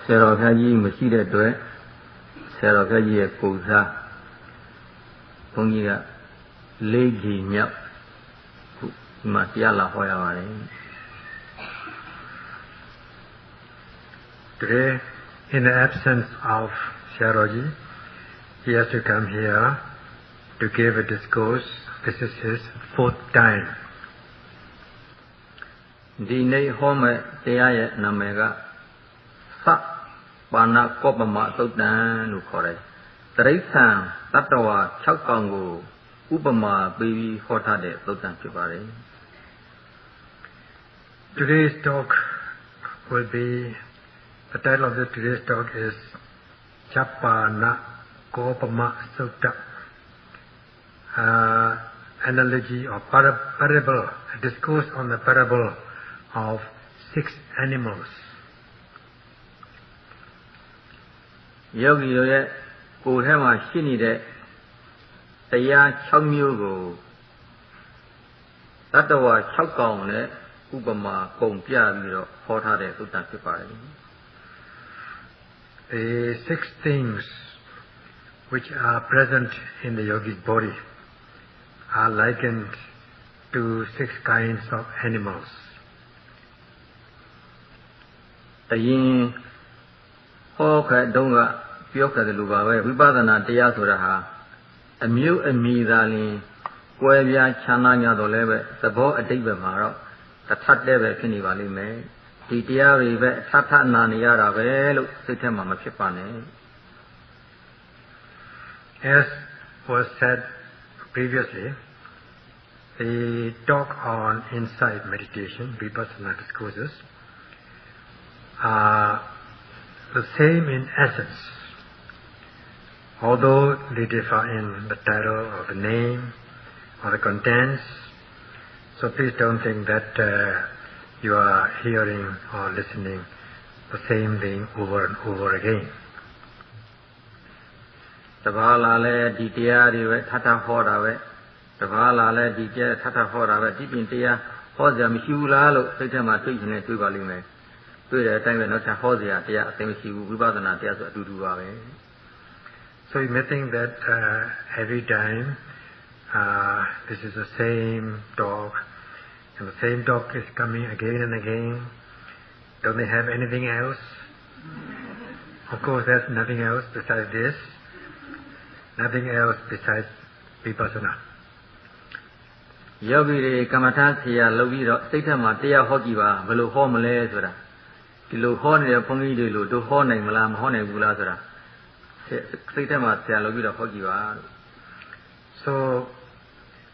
Sarah Kaji Machida Dwe, Sarah Kaji Kusa, Pungia, Lady Nyap, Matiala Hoyawari. Today, in the absence of Sharoji, he has to come here to give a discourse. This is his 4th time. Dine Home Teaya Namega Sa Pana Kopama Sotan Nukore. Teresa Tatawa Chakango Upama Baby Hotade Sotan Chipari. Today's talk will be, the title of today's talk is Chapana Kopama Sutta. Analogy or parable, a discourse on the parable of 6 animals. Yogi Yoye Kuhema Shinide Taya Chamyogo Tatawa Chakone Upama Kompia Viro Hotade Sutan Chipari. The 6 things which are present in the yogi's body are likened to 6 kinds of animals. Ayin Hoka Donga Pyoka the Lubawe, Vibadana Teyasuraha, a mew and me darling, Guavia Chananya Doleve, the Bo a Diva Maro, the Tat Deve Kinivali me, the Diari Tata Naniara Velo, Sitema Machipane. As was said previously, the talk on insight meditation, Vipassana discourses, are the same in essence, although they differ in the title or the name or the contents. So please don't think that you are hearing or listening the same thing over and over again. Tavala le Ditia Tata Horave, Tavala le Ditia Tata Horave, Dipintia, Hosia Mishula, Sitama Tuition and Tuvalime. To the time when not a Hosia, Tia, Temishi, Vibadana, Tia, Duduave. So you may think that every time this is the same talk, and the same talk is coming again and again. Don't they have anything else? Of course, there's nothing else besides this. Nothing else besides Vipassana. Yogi Kamatasia Loviro, Sitama, Tia Hokiva, Velu Homele, Kilo Horne, Pongi, do Horne, Malam, Horne, Bulazara. Sitama, Tia Loviro Hokiva. So,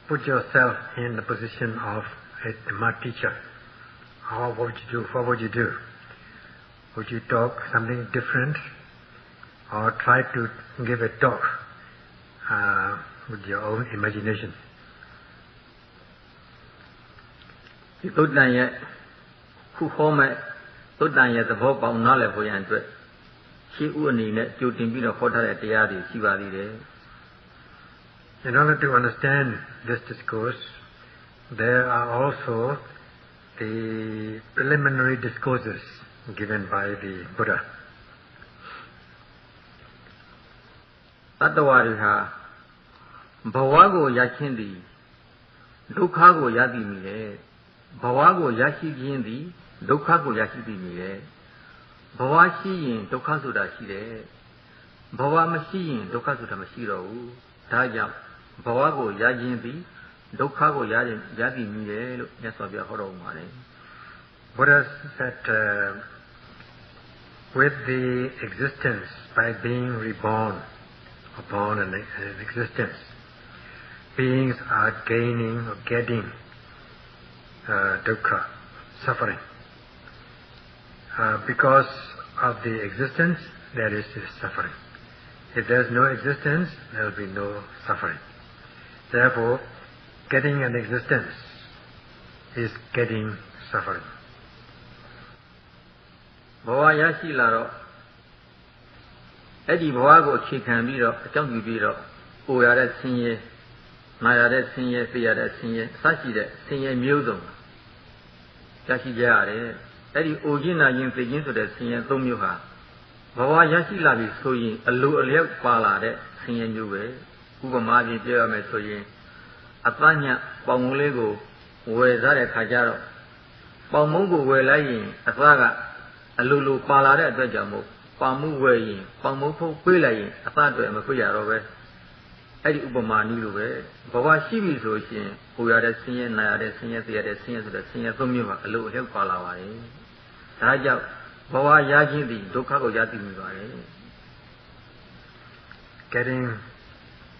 put yourself in the position of a Dhamma teacher. What would you do? What would you do? Would you talk something different or try to give a talk with your own imagination? Tudanya, who home, Tudanya, the hope of knowledge for Andrew. She would need to be the hotel at the Yadi, Shivali. In order to understand this discourse, there are also the preliminary discourses given by the Buddha. Tatawariha Bhavago Yakindi Dukhago Yadi Mile Bhavago Yashi Gindi Dukhago Yashi Mile Bhavashi in Dukasuda Shide Bhavamashi in Dukasuda Mashiro Taja Bhavago Yajindi Dukhago Yadi Mile Yaswabia Horo Mare. Buddha said with the existence, by being reborn upon an existence, beings are gaining or getting dukkha, suffering. Because of the existence, there is suffering. If there is no existence, there will be no suffering. Therefore, getting an existence is getting suffering. Bhava Yashi Laro Eddie Bhavago Chicken Biro, Junkie Biro, Uyare Sinye, Nayare Sinye, Fiade Sinye, Sashi, Sinye Musum. Yashi Jare, Eddie Ujina Yin Figin to the Sinye Domuha, Bawa yashi labi soyin alu aliak pala de singen juwe upama jiပြောရမယ်ဆိုရင်အပညာပေါင်မုံလေးကိုဝယ်စားတဲ့ခါကျတော့ပေါင်မုံကိုဝယ်လိုက်ရင်အသားကအလူလူပါလာတဲ့အတွက်ကြောင့်မို့ပေါင်မှုဝယ်ရင်ပေါင်မုံဖို့ပေးလိုက်ရင်အသားတွေမခွေရတော့ပဲအဲ့ဒီဥပမာနည်းလိုပဲဘဝရှိပြီဆိုရှင်ပူရတဲ့ဆင်းရဲနာရတဲ့ဆင်းရဲသိရတဲ့ဆင်းရဲဆိုတဲ့ဆင်းရဲသုံးမျိုးပါအလိုအလျောက်ပါလာပါတယ်ဒါကြောင့်ဘဝရခြင်းသည်ဒုက္ခကိုရသိမိပါတယ် Getting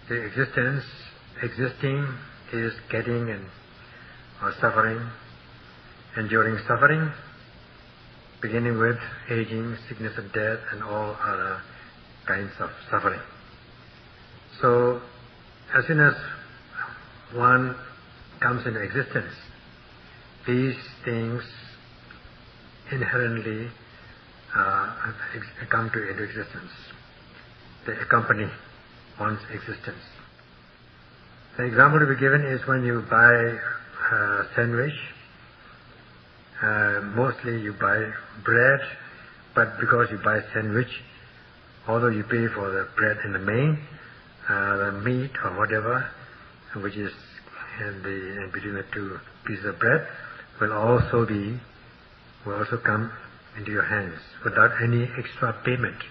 the existing is getting or suffering, enduring suffering, beginning with aging, sickness and death and all other kinds of suffering. So as soon as one comes into existence, these things inherently come into existence. They accompany one's existence. The example to be given is when you buy a sandwich. Mostly you buy bread, but because you buy sandwich, although you pay for the bread and the main, the meat or whatever, which is in between the two pieces of bread, will also come into your hands without any extra payment.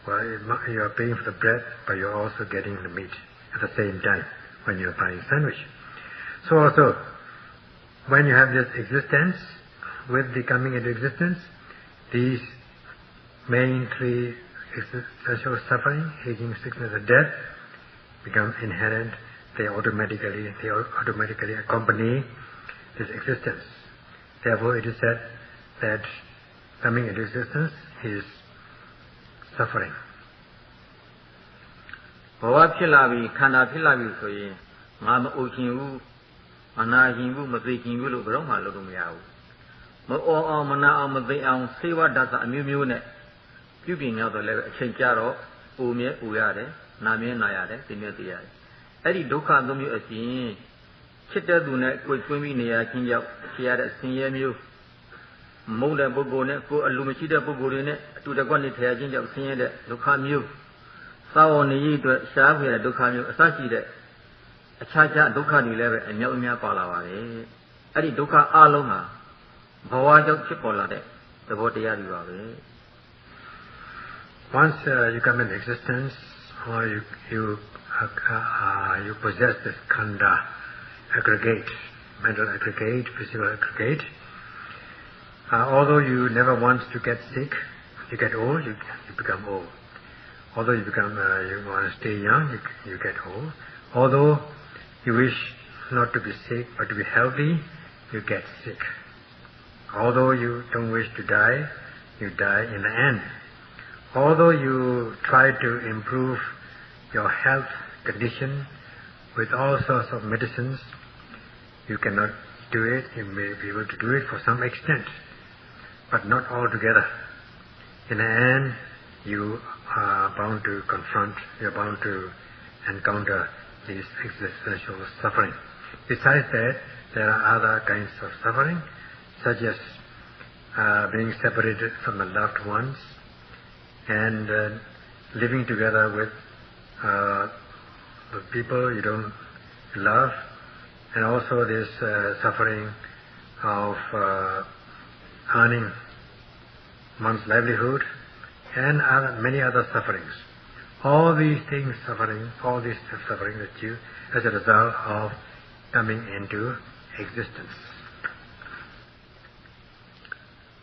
Well, you are paying for the bread, but you are also getting the meat at the same time when you are buying sandwich. So also, when you have this existence, with the coming into existence, these main three essential suffering, aging, sickness and death, become inherent. They automatically accompany this existence. Therefore it is said that coming into existence is suffering. ဘဝဖြစ်လာပြီခန္ဓာဖြစ်လာပြီဆိုရင်ငါမအိုခင်ဘူးအနာခင်ဘူးမသိခင်ဘူးလို့ဘယ်တော့မှလုပ်လို့မရဘူးမအောအောင်မနာအောင်မသိအောင်ဆေးဝါးဓာတ်အမျိုးမျိုးနဲ့ပြုပြင်ရတော့လည်းအချိန်ကြတော့အိုမြဲအိုရတယ်နာမြဲနာရတယ်သိမြဲသိရတယ်အဲ့ဒီဒုက္ခသုံးမျိုးအပြင်ချစ်တဲ့သူနဲ့ကိုယ်ကျွင်းပြီးနေရခြင်းကြောင့်ဖြစ်ရတဲ့ဆင်းရဲမျိုးမုန်းတဲ့ပုဂ္ဂိုလ်နဲ့ကိုယ်အလိုမရှိတဲ့ပုဂ္ဂိုလ်တွေနဲ့အတူတကွနေထိုင်ခြင်းကြောင့်ဆင်းရဲတဲ့ဒုက္ခမျိုးသာဝနေရေးအတွက်ရှားဖွေတဲ့ဒုက္ခမျိုးအစရှိတဲ့အခြားခြားဒုက္ခတွေလည်းပဲအမြောက်အများပါလာပါတယ်အဲ့ဒီဒုက္ခအလုံးဟာဘဝကြောင့်ဖြစ်ပေါ်လာတဲ့သဘောတရားတွေပါပဲ Once you come into existence or you possess this khanda aggregate, mental aggregate, physical aggregate, although you never want to get sick, you get old, you become old. Although you want to stay young, you get old. Although you wish not to be sick but to be healthy, you get sick. Although you don't wish to die, you die in the end. Although you try to improve your health condition with all sorts of medicines, you cannot do it. You may be able to do it for some extent, but not altogether. In the end, you are bound to encounter these existential suffering. Besides that, there are other kinds of suffering, such as being separated from the loved ones and living together with people you don't love, and also this suffering of earning one's livelihood and many other sufferings. All these suffering that you as a result of coming into existence.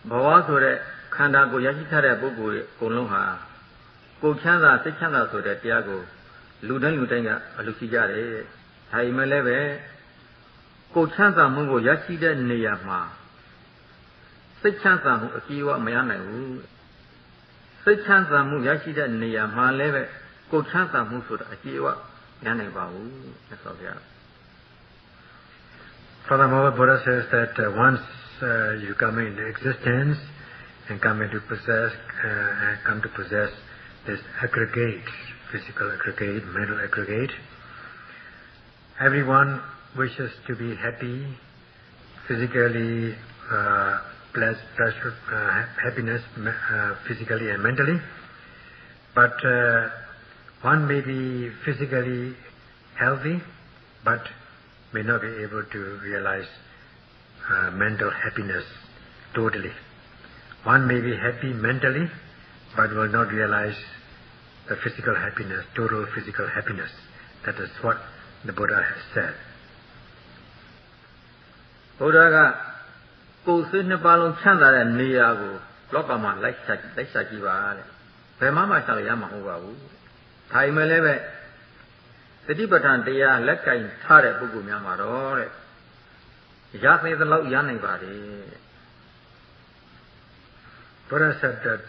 ဘဝဆိုတဲ့ခန္ဓာကိုရရှိထားတဲ့ပုဂ္ဂိုလ်ရဲ့အကုန်လုံးဟာကိုယ်ချမ်းသာစိတ်ချမ်းသာဆိုတဲ့တရားကိုလူတိုင်းကအလူရှိကြတယ်။ဒါပေမဲ့လည်းပဲကိုယ်ချမ်းသာမှုကိုရရှိတဲ့နေရာမှာစိတ်ချမ်းသာမှုအကြည့်အဝမရနိုင်ဘူး။စိတ်ချမ်းသာမှုရရှိတဲ့နေရာမှာလည်းပဲကိုယ်ချမ်းသာမှုဆိုတာအကြည့်အဝမရနိုင်ပါဘူး။ဆက်ဆိုပြ။ Furthermore, Buddha says that once you come into existence and come to possess this aggregate, physical aggregate, mental aggregate, everyone wishes to be happy, physically pleasure, happiness physically and mentally. But one may be physically healthy, but may not be able to realize mental happiness totally. One may be happy mentally, but will not realize the physical happiness, total physical happiness. That is what the Buddha has said. Buddha ko se ne pa long chant da de neya ko loka ma lai sa ji ba le. Bhe ma ma sa lo ya ma ho ba bu. Thai me le be Satipatthanaတရားလက်ကိုင်ထားတဲ့ပုဂ္ဂိုလ်များမှာတော့တဲ့ရသေးသလောက်ရနိုင်ပါလေ Buddha said that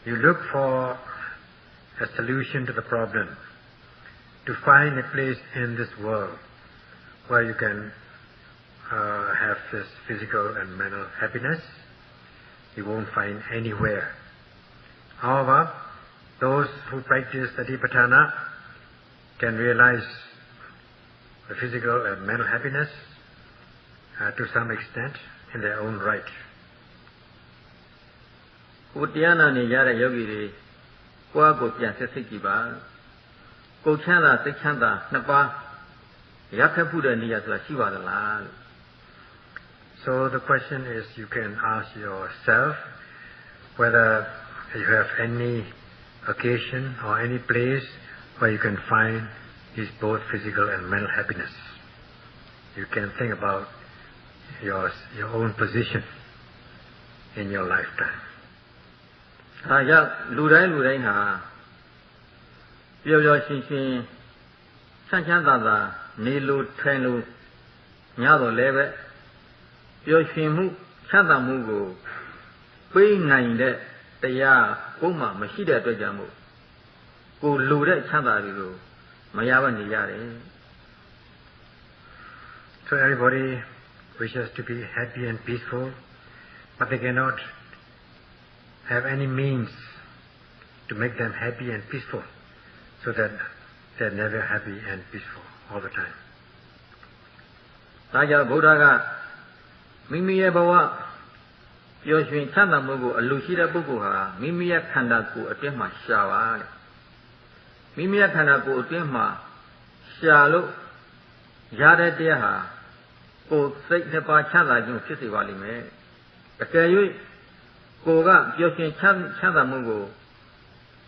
you look for a solution to the problem, to find a place in this world where you can have this physical and mental happiness. You won't find anywhere. However, those who practice Satipatthana can realize the physical and mental happiness to some extent in their own right. ကိုတရားနာနေရတဲ့ယောဂီတွေကိုယ့်အကိုပြန်ဆက်စိတ်ကြည့်ပါကိုယ်ချမ်းသာစိတ်ချမ်းသာနှစ်ပါးရခက်ဖို့တဲ့နေရာဆိုတာရှိပါသလား So the question is, you can ask yourself whether you have any occasion or any place where you can find is both physical and mental happiness. You can think about your own position in your lifetime. ဒါကြောင့်လူတိုင်းဟာပျော်ပျော်ရွှင်ရွှင်ချမ်းချမ်းသာသာနေလို့ထိုင်လို့ညတော့လည်းပဲပျော်ရွှင်မှုချမ်းသာမှုကိုပေးနိုင်တဲ့တရားပုံမှန်မရှိတဲ့အတွက်ကြောင့်မို့ကိုလူတဲ့ချမ်းသာတွေကိုမရဘဲနေရတယ် So everybody wishes to be happy and peaceful, but they cannot have any means to make them happy and peaceful, so that they're never happy and peaceful all the time. ဒါကြောင့်ဗုဒ္ဓကမိမိရဲ့ဘဝပျော်ရွှင်ချမ်းသာမှုကိုအလိုရှိတဲ့ပုဂ္ဂိုလ်ဟာမိမိရဲ့ခန္ဓာကိုယ်အတွင်းမှာရှာပါတဲ့မိမိရဲ့ခန္ဓာကိုယ်အတွင်းမှာရှာလို့ရတဲ့တရားဟာကိုယ်စိတ်နှစ်ပါးချမ်းသာခြင်းဖြစ်စေပါလိမ့်မယ်အကယ်၍ကိုယ်ကပျော်ရွှင်ချမ်းသာမှုကို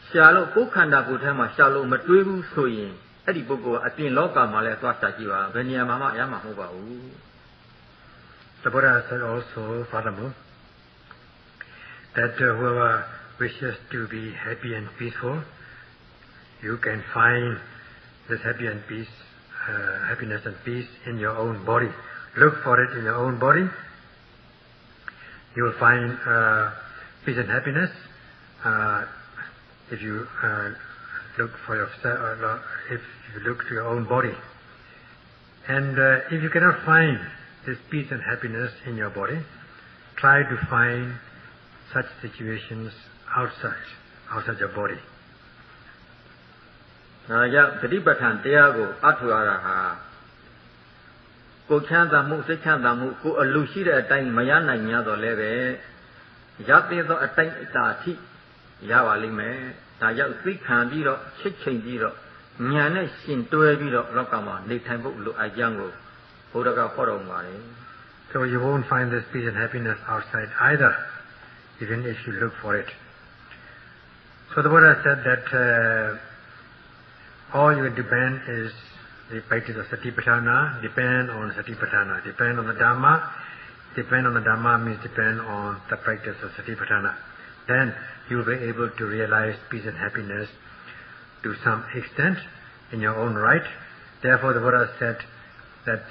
ရှာလို့ကိုယ်ခန္ဓာကိုယ်ထဲမှာရှာလို့မတွေးဘူးဆိုရင်အဲ့ဒီပုဂ္ဂိုလ်ကအပြင်လောကမှာလည်းသွားရှာကြည့်ပါဘယ်နေရာမှာမှရမှာမဟုတ်ပါဘူး The Buddha said also, furthermore, that whoever wishes to be happy and peaceful, you can find this happiness and peace in your own body. Look for it in your own body. You will find peace and happiness if you look for yourself, if you look to your own body. And if you cannot find this peace and happiness in your body, try to find such situations outside your body. ဒါကြောင့်သတိပဋ္ဌာန်တရားကိုအထောက်ရတာဟာကိုယ်ချမ်းသာမှုစိတ်ချမ်းသာမှုကိုယ်အလိုရှိတဲ့အတိုင်းမရနိုင်냐တော့လည်းပဲရသေးသောအတိုင်းအတာအထိရပါလိမ့်မယ်ဒါကြောင့်သိခံပြီးတော့ချစ်ချိန်ပြီးတော့ဉာဏ်နဲ့ရှင်တွဲပြီးတော့လောကမှာနေထိုင်ဖို့လိုအပ်ကြောင်းကိုဘုရားကဟောတော်မူပါတယ် So you won't find this peace and happiness outside either, even if you look for it. So the Buddha said that all you depend is the practice of Satipatthana, depend on Satipatthana, depend on the Dhamma. Depend on the Dhamma means depend on the practice of Satipatthana. Then you will be able to realize peace and happiness to some extent in your own right. Therefore the Buddha said that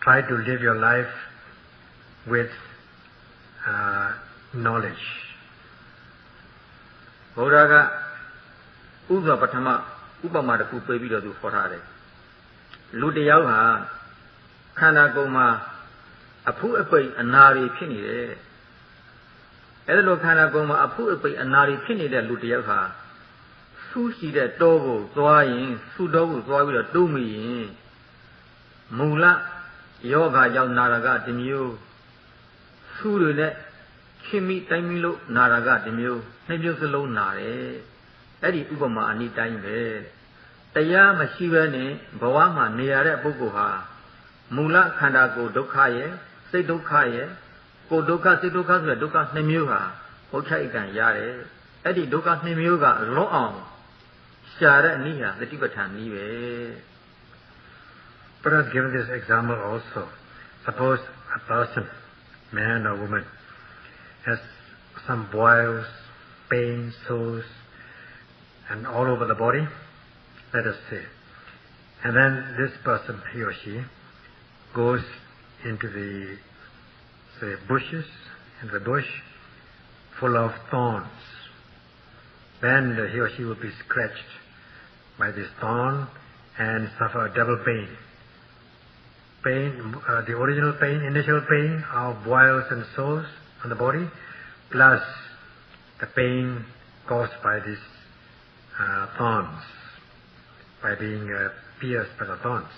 try to live your life with knowledge. ဘုရားကဥပ္ပပထမဥပမာတစ်ခုပေးပြီးတော့သူခေါ်ထားတယ်လူတယောက်ဟာခန္ဓာကိုယ်မှာအဖုအပိတ်အနာတွေဖြစ်နေတယ်အဲ့ဒါလိုခန္ဓာကိုယ်မှာအဖုအပိတ်အနာတွေဖြစ်နေတဲ့လူတယောက်ဟာဆူးရှိတဲ့တောကိုသွားရင်ဆူတောကိုသွားပြီးတော့တိုးမိရင်မူလယောဂကြောင့်နာရကတစ်မျိုး ဆူတွေနဲ့ခင်မိတိုင်းမိလို့နာတာကတစ်မျိုးနှစ်မျိုးစလုံးနာတယ်အဲ့ဒီဥပမာအနည်းတိုင်းပဲတရားမရှိဘဲနဲ့ဘဝမှာနေရတဲ့ပုဂ္ဂိုလ်ဟာမူလခန္ဓာကိုယ်ဒုက္ခရဲ့စိတ်ဒုက္ခရဲ့ကိုယ်ဒုက္ခစိတ်ဒုက္ခဆိုတဲ့ဒုက္ခနှစ်မျိုးဟာဘုရားဣကံရတယ်အဲ့ဒီဒုက္ခနှစ်မျိုးကလွတ်အောင်ရှာတဲ့အနည်းဟာသတိပဋ္ဌာန်နည်းပဲ But I've given this example also. Suppose a person, man or woman, has some boils, pain, sores, and all over the body, let us say. And then this person, he or she, goes into the, say, bushes, into the bush, full of thorns. Then he or she will be scratched by this thorn and suffer double pain. The original pain, initial pain of boils and sores on the body, plus the pain caused by these thorns, by being pierced by the thorns.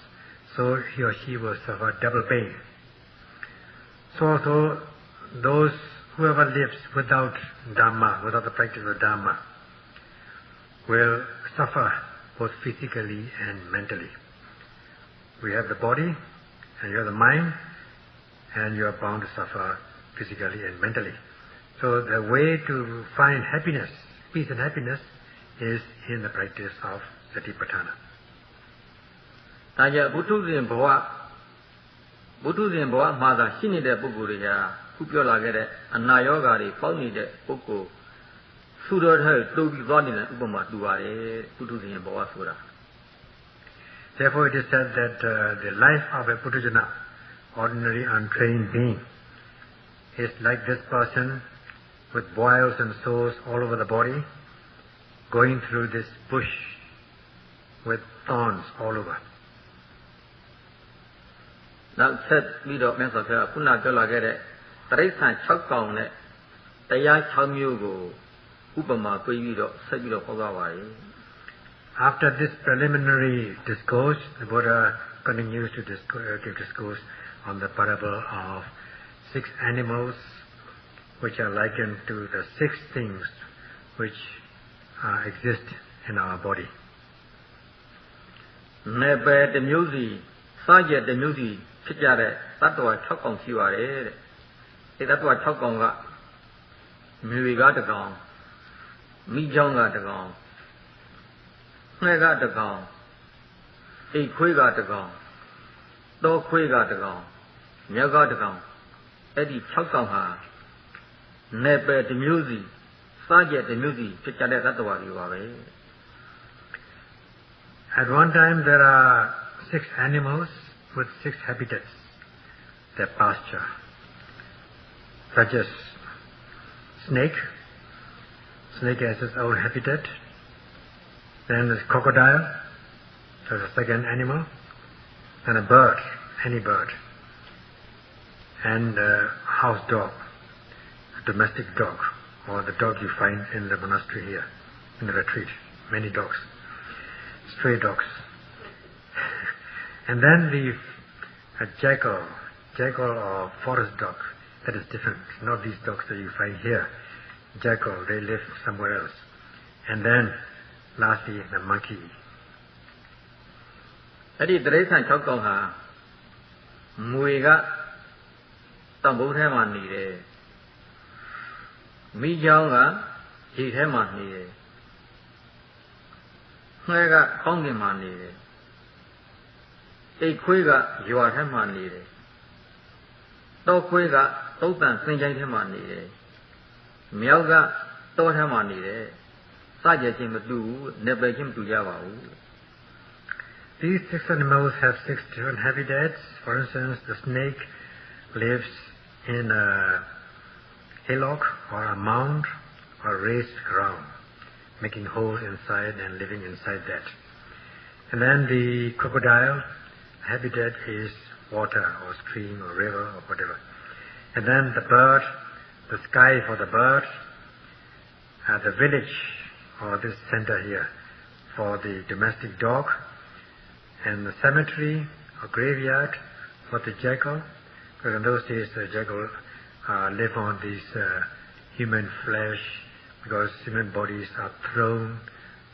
So he or she will suffer double pain. So also whoever lives without Dhamma, without the practice of Dhamma, will suffer both physically and mentally. We have the body, and you have the mind, and you are bound to suffer physically and mentally. So the way to find happiness, peace and happiness, is in the practice of Satipatthana. ဒါကြောင့်ဘုထုဇဉ်ဘဝမှာသာရှိနေတဲ့ပုဂ္ဂိုလ်တွေကခုပြောလာခဲ့တဲ့အနာရောဂါတွေပေါက်နေတဲ့ပုဂ္ဂိုလ်သုတော်ထဲတိုးပြီးသွားနေတဲ့ဥပမာတူပါတယ်ဘုထုဇဉ်ဘဝဆိုတာ Therefore it is said that the life of a Puthujjana, ordinary untrained being, is like this person with boils and sores all over the body, going through this bush with thorns all over. နောက်ဆက်ပြီးတော့မြတ်စွာဘုရားခုနပြောလာခဲ့တဲ့တရိစ္ဆာန်6ကောင်နဲ့တရား6မျိုးကိုဥပမာပေးပြီးတော့ဆက်ပြီးတော့ဟောသွားပါတယ် After this preliminary discourse, the Buddha continues to give discourse on the parable of 6 animals which are likened to the 6 things which exist in our body. နယ်ပယ်တစ်မျိုးစီစားကြတစ်မျိုးစီဖြစ်ကြတဲ့တတ္တဝါ6ကောင်ရှိပါတယ်တဲ့ဒီတတ္တဝါ6ကောင်ကမြေကတစ်ကောင်မိချောင်းကတစ်ကောင်ငှဲ့ကတစ်ကောင်အိတ်ခွေးကတစ်ကောင်တောခွေးကတစ်ကောင်မြောက်ကတစ်ကောင်အဲ့ဒီ6ကောင်ဟာနယ်ပယ်တစ်မျိုးစီစားကြတစ်မျိုးစီဖြစ်ကြတဲ့တတ္တဝါတွေပါပဲ At one time there are 6 animals with 6 habitats, their pasture, such as snake. Snake has its own habitat. Then there's crocodile, that's the second animal. And a bird, any bird. And a house dog, a domestic dog, or the dog you find in the monastery here, in the retreat. Many dogs, stray dogs. And then a jackal or forest dog, that is different. Not these dogs that you find here. Jackal, they live somewhere else. And then, lastly, the monkey. အဲ့ဒီတရိစ္ဆာန်6ကောင်ဟာမွေကတောင်ဘုံထဲမှာနေတယ်မိချောင်းကရေထဲမှာနေတယ်ငှဲကကောင်းကင်မှာနေတယ်အိတ်ခွေးကရွာထဲမှာနေတယ်တောခွေးကသုတ်တန်စင်ချိုင်းထဲမှာနေတယ်မြောက်ကတောထဲမှာနေတယ်စကြချင်းမတူဘူးနေပယ်ချင်းမတူကြပါဘူး These 6 animals have 6 different habitats. For instance, the snake lives in a hillock or a mound or raised ground, making holes inside and living inside that. And then the crocodile habitat is water or stream or river or whatever. And then the bird, the sky for the bird, the village or this center here for the domestic dog, and the cemetery or graveyard for the jackal, because in those days the jackal live on this human flesh, because human bodies are thrown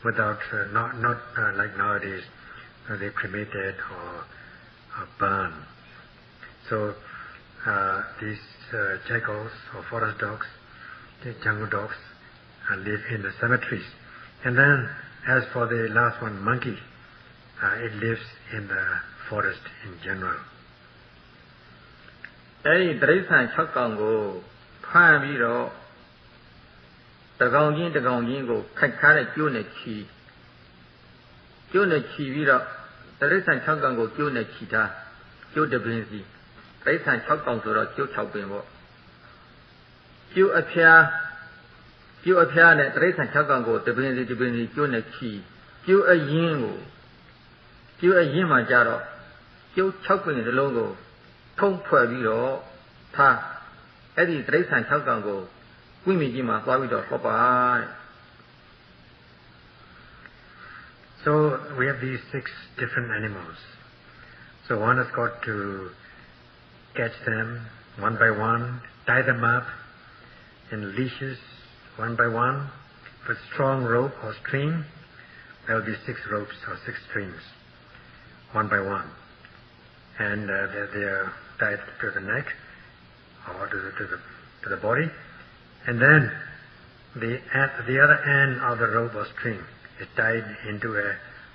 without, not like nowadays, they're cremated or burned. So these jackals or forest dogs, the jungle dogs, live in the cemeteries. And then, as for the last one, monkey, it lives in the forest in general. အဲဒီတိရစ္ဆာန်6ကောင်ကိုဖမ်းပြီးတော့တကောင်ချင်းတကောင်ချင်းကိုခိုက်ထားတဲ့ကျိုးနဲ့ချီပြီးတော့တိရစ္ဆာန်6ကောင်ကိုကျိုးနဲ့ချီထားကျိုးတစ်ပင်စီတိရစ္ဆာန်6ကောင်ဆိုတော့ကျိုး6ပင်ပေါ့ကျိုးအဖျားနဲ့တိရစ္ဆာန်6ကောင်ကိုတစ်ပင်စီကျိုးနဲ့ချီကျိုးအရင်မှာကြတော့ကျိုး6ပင်စလုံးကိုထုံးဖွဲ့ပြီးတော့ထားအဲ့ဒီတိရစ္ဆာန်6ကောင်ကိုကွင်းမြကြီးမှာသွားပြီးတော့ဟောပါတဲ့ So we have these 6 different animals. So one has got to catch them one by one, tie them up in leashes one by one with strong rope or string. There will be 6 ropes or 6 strings, one by one, and they are tied to the neck or to the body, and then the other end of the rope or string is tied into a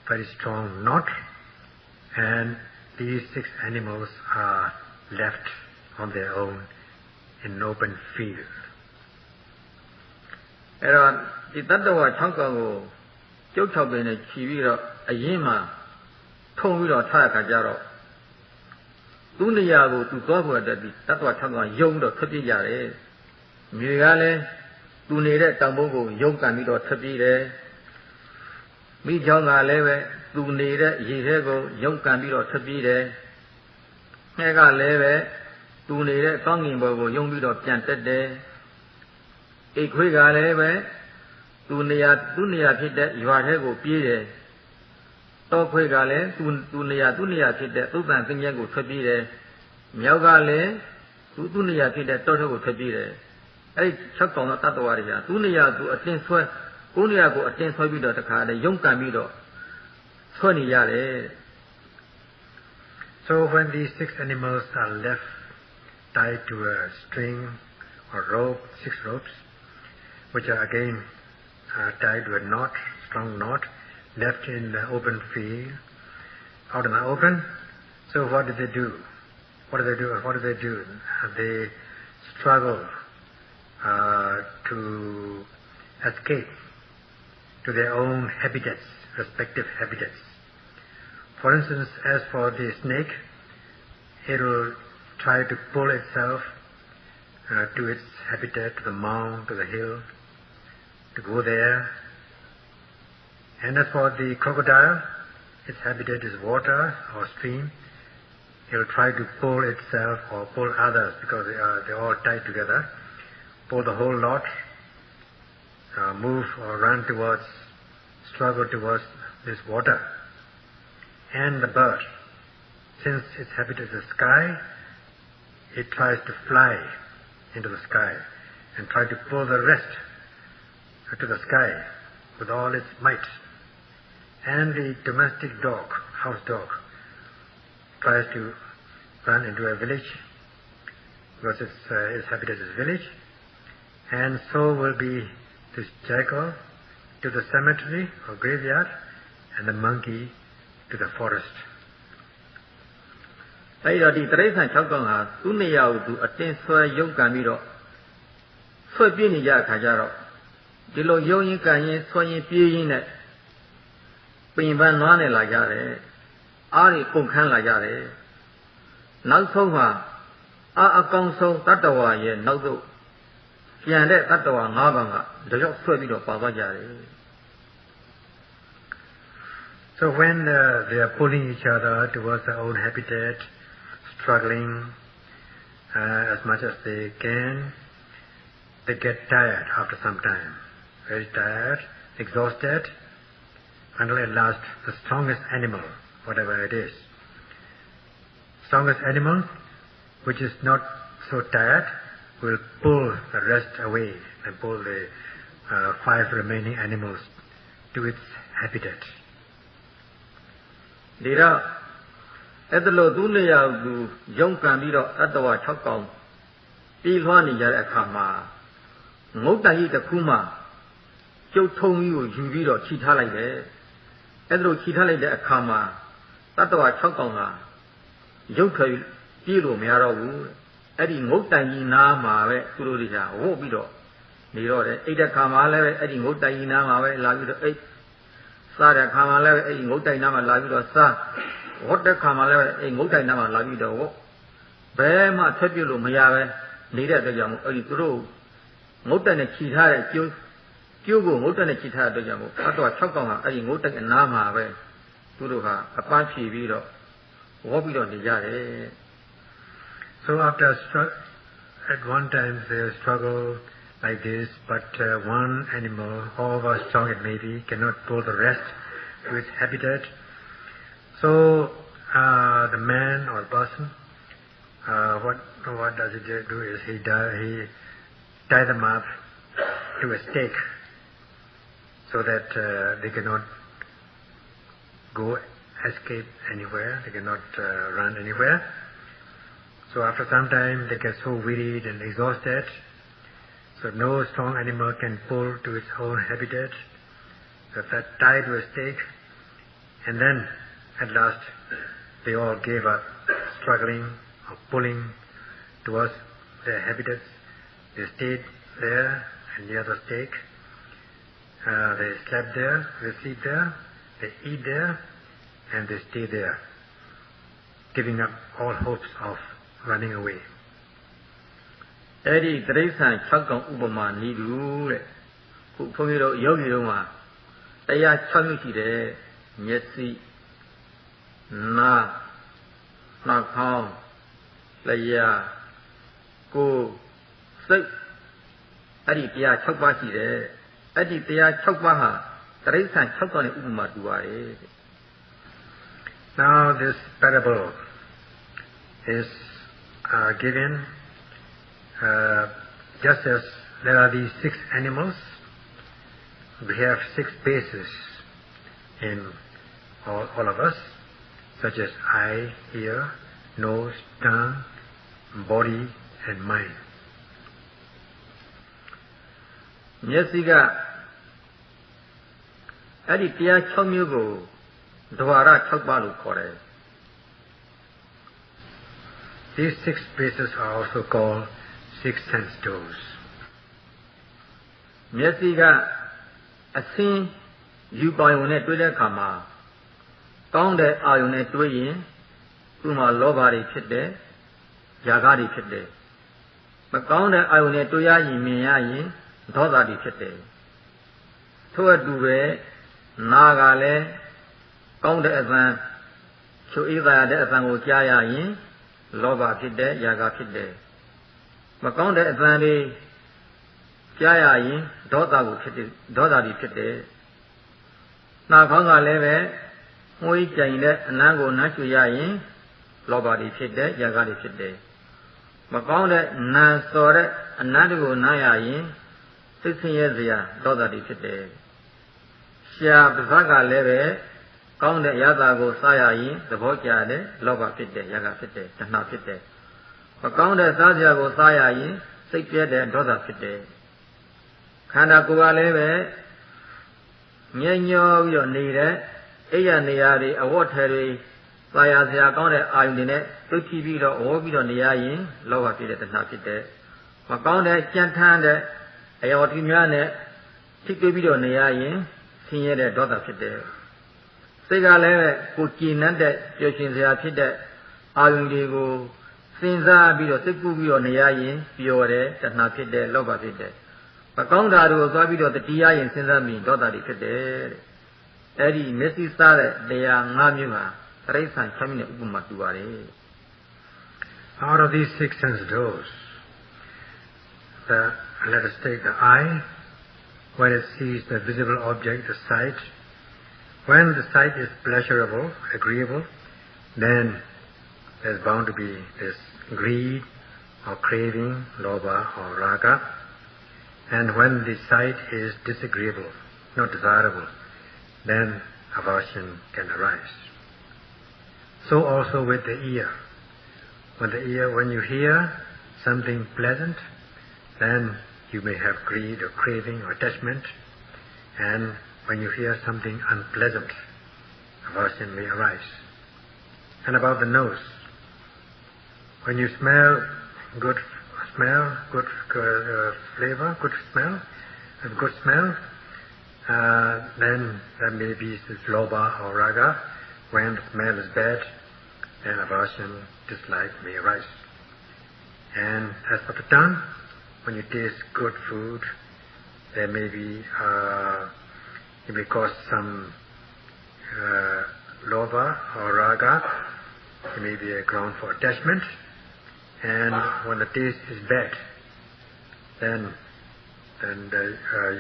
very strong knot, and these 6 animals are left on their own in an open field. အဲ့တော့ဒီတတ္တဝါ6ကောင်ကိုကျုပ်6ပင်နဲ့ခြီးပြီးတော့အရင်မှာထုံပြီးတော့ထားရခါကြတော့သူ့နေရာကိုသူသွားဖို့အတွက်ဒီတတ္တဝါ6ကောင်ယုံတော့ထွက်ပြေးကြတယ်မြေကလည်းသူနေတဲ့တောင်ပုတ်ကိုယုံကန်ပြီးတော့ထွက်ပြေးတယ်မိချောင်းကလည်းပဲသူနေတဲ့ရေထဲကိုယုံကန်ပြီးတော့ထွက်ပြေးတယ်ငှဲကလည်းပဲသူနေတဲ့ကောင်းကင်ဘက်ကိုယုံပြီးတော့ပြန်တက်တယ်အိတ်ခွေးကလည်းပဲသူနေရာဖြစ်တဲ့ရွာထဲကိုပြေးတယ်တောခွေးကလည်းသူနေရာဖြစ်တဲ့သုတ္တန်ပင်ရက်ကိုထွက်ပြေးတယ်မြောက်ကလည်းသူနေရာဖြစ်တဲ့တောထဲကိုထွက်ပြေးတယ်အဲ့ဒီ6ကောင်သောတတ္တဝါတွေဟာသူနေရာကိုအတင်းဆွဲကိုယ်နေရာကိုအတင်းဆွဲပြီးတော့တခါတည်းယုံကန်ပြီးတော့ဆွဲနေရတယ် So when these 6 animals are left tied to a string or rope, 6 ropes, which are again tied to a knot, strong knot, left in the open field, out in the open. So what do they do? They struggle to escape to their own habitats, respective habitats. For instance, as for the snake, it will try to pull itself to its habitat, to the mound, to the hill, to go there. And as for the crocodile, its habitat is water or stream. It will try to pull itself or pull others because they're all tied together. Pull the whole lot, move or run towards, struggle towards this water. And the bird, since its habitat is the sky, it tries to fly into the sky and try to pull the rest to the sky with all its might. And the domestic dog, house dog, tries to run into a village because its habitat is village, and so will be this jackal to the cemetery or graveyard, and the monkey to the forest. အဲ့တော့ဒီတိရစ္ဆာန်6ကောင်ဟာသူ့နေရာကိုသူအတင်းဆွဲယုံကန်ပြီးတော့ဆွဲပြေးနေကြအခါကျတော့ဒီလိုယုံရင်ကန်ရင်ဆွဲရင်ပြေးရင်နဲ့ပင်ပန်းနွားနေလာကြတယ်အားတွေကုန်ခန်းလာကြတယ်နောက်ဆုံးမှာအကောင်ဆုံးတတ္တဝါရဲ့နောက်သို့ပြန်တဲ့တတ္တဝါ၅ကောင်ကတကြောက်ဆွဲပြီးတော့ပါသွားကြတယ် So when they are pulling each other towards their own habitat, struggling as much as they can, they get tired after some time, very tired, exhausted, until at last the strongest animal, whatever it is, strongest animal which is not so tired will pull the rest away and pull the 5 remaining animals to its habitat. ဒီတော့အဲ့ဒါလို့သူလျောက်သူရုံးကန်ပြီးတော့တတ္တဝါ6ကောင်ပြေးလွှားနေကြတဲ့အခါမှာငုတ်တန်ကြီးတစ်ခုမှကျုပ်ထုံကြီးကိုယူပြီးတော့ခြိထားလိုက်တယ်အဲ့ဒါလို့ခြိထားလိုက်တဲ့အခါမှာတတ္တဝါ6ကောင်ကရုပ်ထွက်ပြေးလို့မရတော့ဘူးအဲ့ဒီငုတ်တန်ကြီးနားမှာပဲသူတို့တွေကဝုတ်ပြီးတော့နေတော့တယ်အိတ်တဲ့ခါမှာလည်းပဲအဲ့ဒီငုတ်တန်ကြီးနားမှာပဲလာပြီးတော့အိတ်စားတဲ့ခါမှာလည်းပဲအဲ့ဒီငုတ်တိုင်နားမှာလာပြီးတော့စားဝတ်တဲ့ခါမှာလည်းပဲအဲ့ငုတ်တိုင်နားမှာလာပြီးတော့ဝတ်ဘယ်မှထွက်ပြလို့မရပဲနေတဲ့အတွက်ကြောင့်အဲ့ဒီသူတို့ငုတ်တိုင်နဲ့ခြိထားတဲ့ကျိုးကိုငုတ်တိုင်နဲ့ခြိထားတဲ့အတွက်ကြောင့်အတော့6ကောင်ကအဲ့ဒီငုတ်တိုင်အနားမှာပဲသူတို့ကအပန်းဖြေပြီးတော့ဝတ်ပြီးတော့နေကြတယ် So after at one time they struggle like this, but one animal, however strong it may be, cannot pull the rest to its habitat. So the man or person, what does he do is he tie them up to a stake so that they cannot go escape anywhere, they cannot run anywhere. So after some time they get so wearied and exhausted, so no strong animal can pull to its own habitat. So that tied to a stake, and then at last they all gave up struggling or pulling towards their habitats. They stayed there and near the stake. They slept there, they sleep there, they eat there, and they stay there, giving up all hopes of running away. အဲ့ဒီတရိစ္ဆာန်6ကောင်ဥပမာနည်းတူတဲ့ခုဘုန်းကြီးတို့ယောဂီတို့မှာတရား6မျိုးရှိတယ်မျက်စိနားနှာခေါင်းလျှာကိုယ်စိတ်အဲ့ဒီတရား6ပါးရှိတယ်အဲ့ဒီတရား6ပါးဟာတရိစ္ဆာန်6ကောင်နဲ့ဥပမာတူပါတယ် Now this parable is given just as there are these 6 animals, we have 6 bases in all of us, such as eye, ear, nose, tongue, body, and mind. မျက်စိကအဲ့ဒီတရား6မျိုးကိုဒွါရ6ပါးလို့ခေါ်တယ် These 6 bases are also called 6 sense doors. မျက်စိကအစင်းယူပါယုံနဲ့တွေ့တဲ့အခါမှာကောင်းတဲ့အာယုံနဲ့တွေ့ရင်သူ့မှာလောဘတွေဖြစ်တယ်၊ຢာကတွေဖြစ်တယ်။မကောင်းတဲ့အာယုံနဲ့တွေ့ရရင်မြင်ရရင်ဒေါသတွေဖြစ်တယ်။ထို့အတူပဲနားကလည်းကောင်းတဲ့အသံချိုအေးသာရတဲ့အသံကိုကြားရရင်လောဘဖြစ်တယ်၊ຢာကဖြစ်တယ်။မကောင်းတဲ့အသံတွေကြားရရင်ဒေါသတွေဖြစ်တယ်။နှာခေါင်းကလည်းပဲငွေကြိမ်တဲ့အနံ့ကိုနှမ်းချွေရရင်လောဘတွေဖြစ်တယ်၊ຢာကတွေဖြစ်တယ်။မကောင်းတဲ့နာစော်တဲ့အနံ့တွေကိုနားရရင်စိတ်ဆင်းရဲစရာဒေါသတွေဖြစ်တယ်။ရှားပါးစပ်ကလည်းပဲကောင်းတဲ့အရာသာကိုစားရရင်သဘောကျတယ်လောဘဖြစ်တယ်၊ຢာကဖြစ်တယ်၊တဏှာဖြစ်တယ်။မကောင်းတဲ့စားစရာကိုစားရရင်စိတ်ပြည့်တဲ့ဒေါသဖြစ်တယ်။ခန္ဓာကိုယ်ကလည်းပဲငြိမ်ညောပြီးတော့နေတဲ့အိယာနေရာတွေအဝတ်ထည်တွေသာယာစရာကောင်းတဲ့အာယုန်တွေနဲ့တွေ့ကြည့်ပြီးတော့ဝေါ်ပြီးတော့နေရရင်လောဘဖြစ်တဲ့တဏှာဖြစ်တယ်။မကောင်းတဲ့ကြံ့ထမ်းတဲ့အရာဝတ္ထုများနဲ့ထိတွေ့ပြီးတော့နေရရင်ဆင်းရဲတဲ့ဒေါသဖြစ်တယ်။စိတ်ကလည်းကိုကြည်နပ်တဲ့ပျော်ရွှင်စရာဖြစ်တဲ့အာယုန်တွေကိုစဉ်းစားပြီးတော့စိတ်ကူးပြီးတော့နေရရင်ပျော်တယ်တဏှာဖြစ်တယ်လောဘဖြစ်တယ်။မကောင်းတာတွေကိုသွားပြီးတော့တတိယရင်စဉ်းစားမိဒေါသတွေဖြစ်တယ်တဲ့။အဲ့ဒီမျက်စိစားတဲ့တရား5မျိုးဟာတရိစ္ဆာန်6မျိုးနဲ့ဥပမာတူပါတယ် Out of these 6 sense doors, let us take the eye. When it sees the visible object, the sight, when the sight is pleasurable, agreeable, then there's bound to be this greed or craving, lobha or raga. And when the sight is disagreeable, not desirable, then aversion can arise. So also with the ear. When you hear something pleasant, then you may have greed or craving or attachment. And when you hear something unpleasant, aversion may arise. And about the nose, when you smell good flavor, good smell, then there may be this lobha or raga. When the smell is bad, then aversion, dislike may arise. And as for the tongue, when you taste good food, there may be, it may cause some lobha or raga. It may be a ground for attachment. And when the taste is bad, then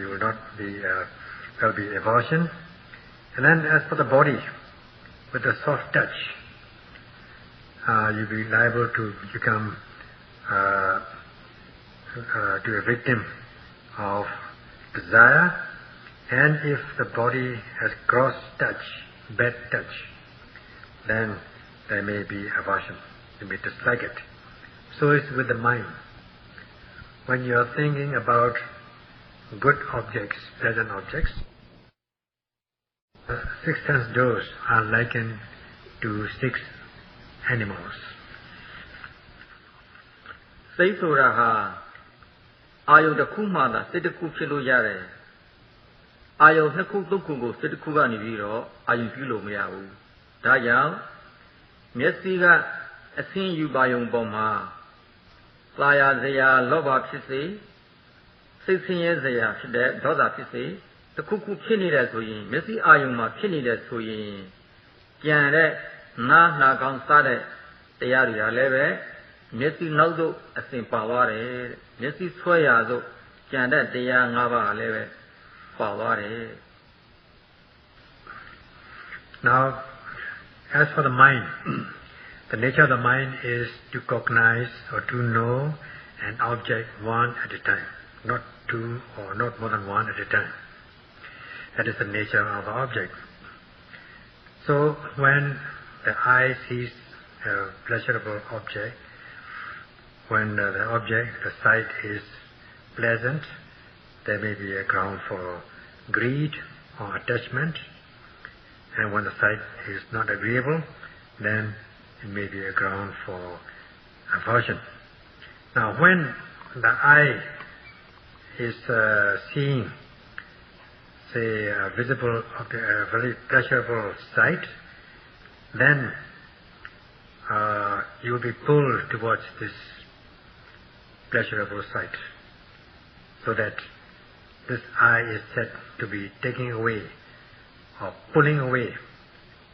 you will not be, there will be aversion. And then as for the body, with a soft touch, you'll be liable to become to a victim of desire. And if the body has gross touch, bad touch, then there may be aversion. You may dislike it. So is with the mind. When you are thinking about good objects, pleasant objects, six sense doors are likened to six animals. စိတ်ဆိုတာဟာအာယုန်တစ်ခုမှသာစိတ်တစ်ခုဖြစ်လို့ရတယ်အာယုန်နှစ်ခုသုံးခုကိုစိတ်တစ်ခုကနေပြီးတော့အာယုန်ပြုလို့မရဘူးဒါကြောင့်မျက်စိကအဆင်းယူပါယုံပေါ်မှာသာယာစရာလောဘဖြစ်စေစိတ်ဆင်းရဲစရာဖြစ်တဲ့ဒေါသဖြစ်စေတစ်ခုခုဖြစ်နေတဲ့ဆိုရင်မျက်စိအာယုန်မှာဖြစ်နေတဲ့ဆိုရင်ကြံတဲ့နားနှာခေါင်းစားတဲ့တရားတွေကလည်းပဲမျက်စိနောက်သို့အစဉ်ပါသွားတယ်မျက်စိဆွဲရသို့ကြံတဲ့တရား၅ပါးလည်းပဲပါသွားတယ် Now, as for the mind, the nature of the mind is to cognize or to know an object one at a time, not two or not more than one at a time. That is the nature of the object. So when the eye sees a pleasurable object, when the object, the sight is pleasant, there may be a ground for greed or attachment. And when the sight is not agreeable, then it may be a ground for aversion. Now, when the eye is seeing, say, a visible, a very pleasurable sight, then you will be pulled towards this pleasurable sight, so that this eye is said to be taking away or pulling away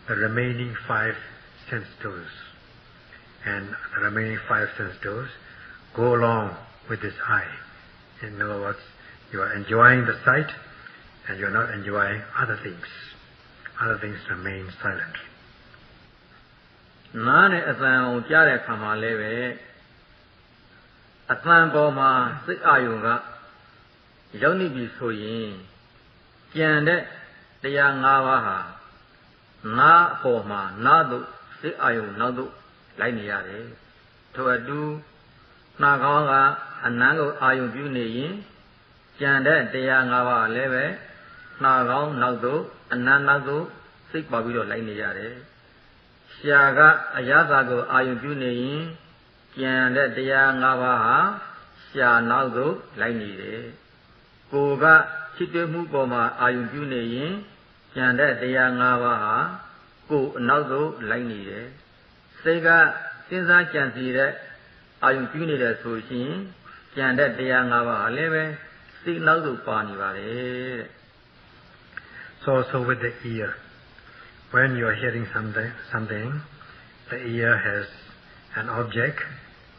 the remaining five sense doors, and the remaining five sense doors go along with this eye. In other words, you are enjoying the sight and you are not enjoying other things. Other things remain silent. နားနဲ့အသံကိုကြားတဲ့အခါမှာလည်းပဲအသံပေါ်မှာစိတ်အာယုံကရောက်နေပြီဆိုရင်ကြံတဲ့တရား၅ပါးဟာနားအပေါ်မှာနားသို့စိတ်အာယုံနောက်သို့လိုက်နေရတယ်ထို့အတူနှာခေါင်းကအနံကိုအာယုံပြုနေရင်ကြံတဲ့တရား၅ပါးလည်းပဲနှာခေါင်းနောက်သို့အနံနောက်သို့စိတ်ပါပြီးတော့လိုက်နေရတယ်ရှားကအရသာကိုအာယုံပြုနေရင်ကြံတဲ့တရား၅ပါးဟာရှားနောက်သို့လိုက်နေတယ်ကိုယ်ကချစ်တွေ့မှုပေါ်မှာအာယုံပြုနေရင်ကြံတဲ့တရား၅ပါးဟာကိုယ်အနောက်သို့လိုက်နေတယ်စိတ်ကစဉ်းစားကြံစည်တဲ့အာယုံပြုနေတဲ့ဆိုရှင်ကြံတဲ့တရား၅ပါးဟာလည်းပဲစိတ်နောက်သို့ပါနေပါတယ်တဲ့ So with the ear, when you are hearing something, the ear has an object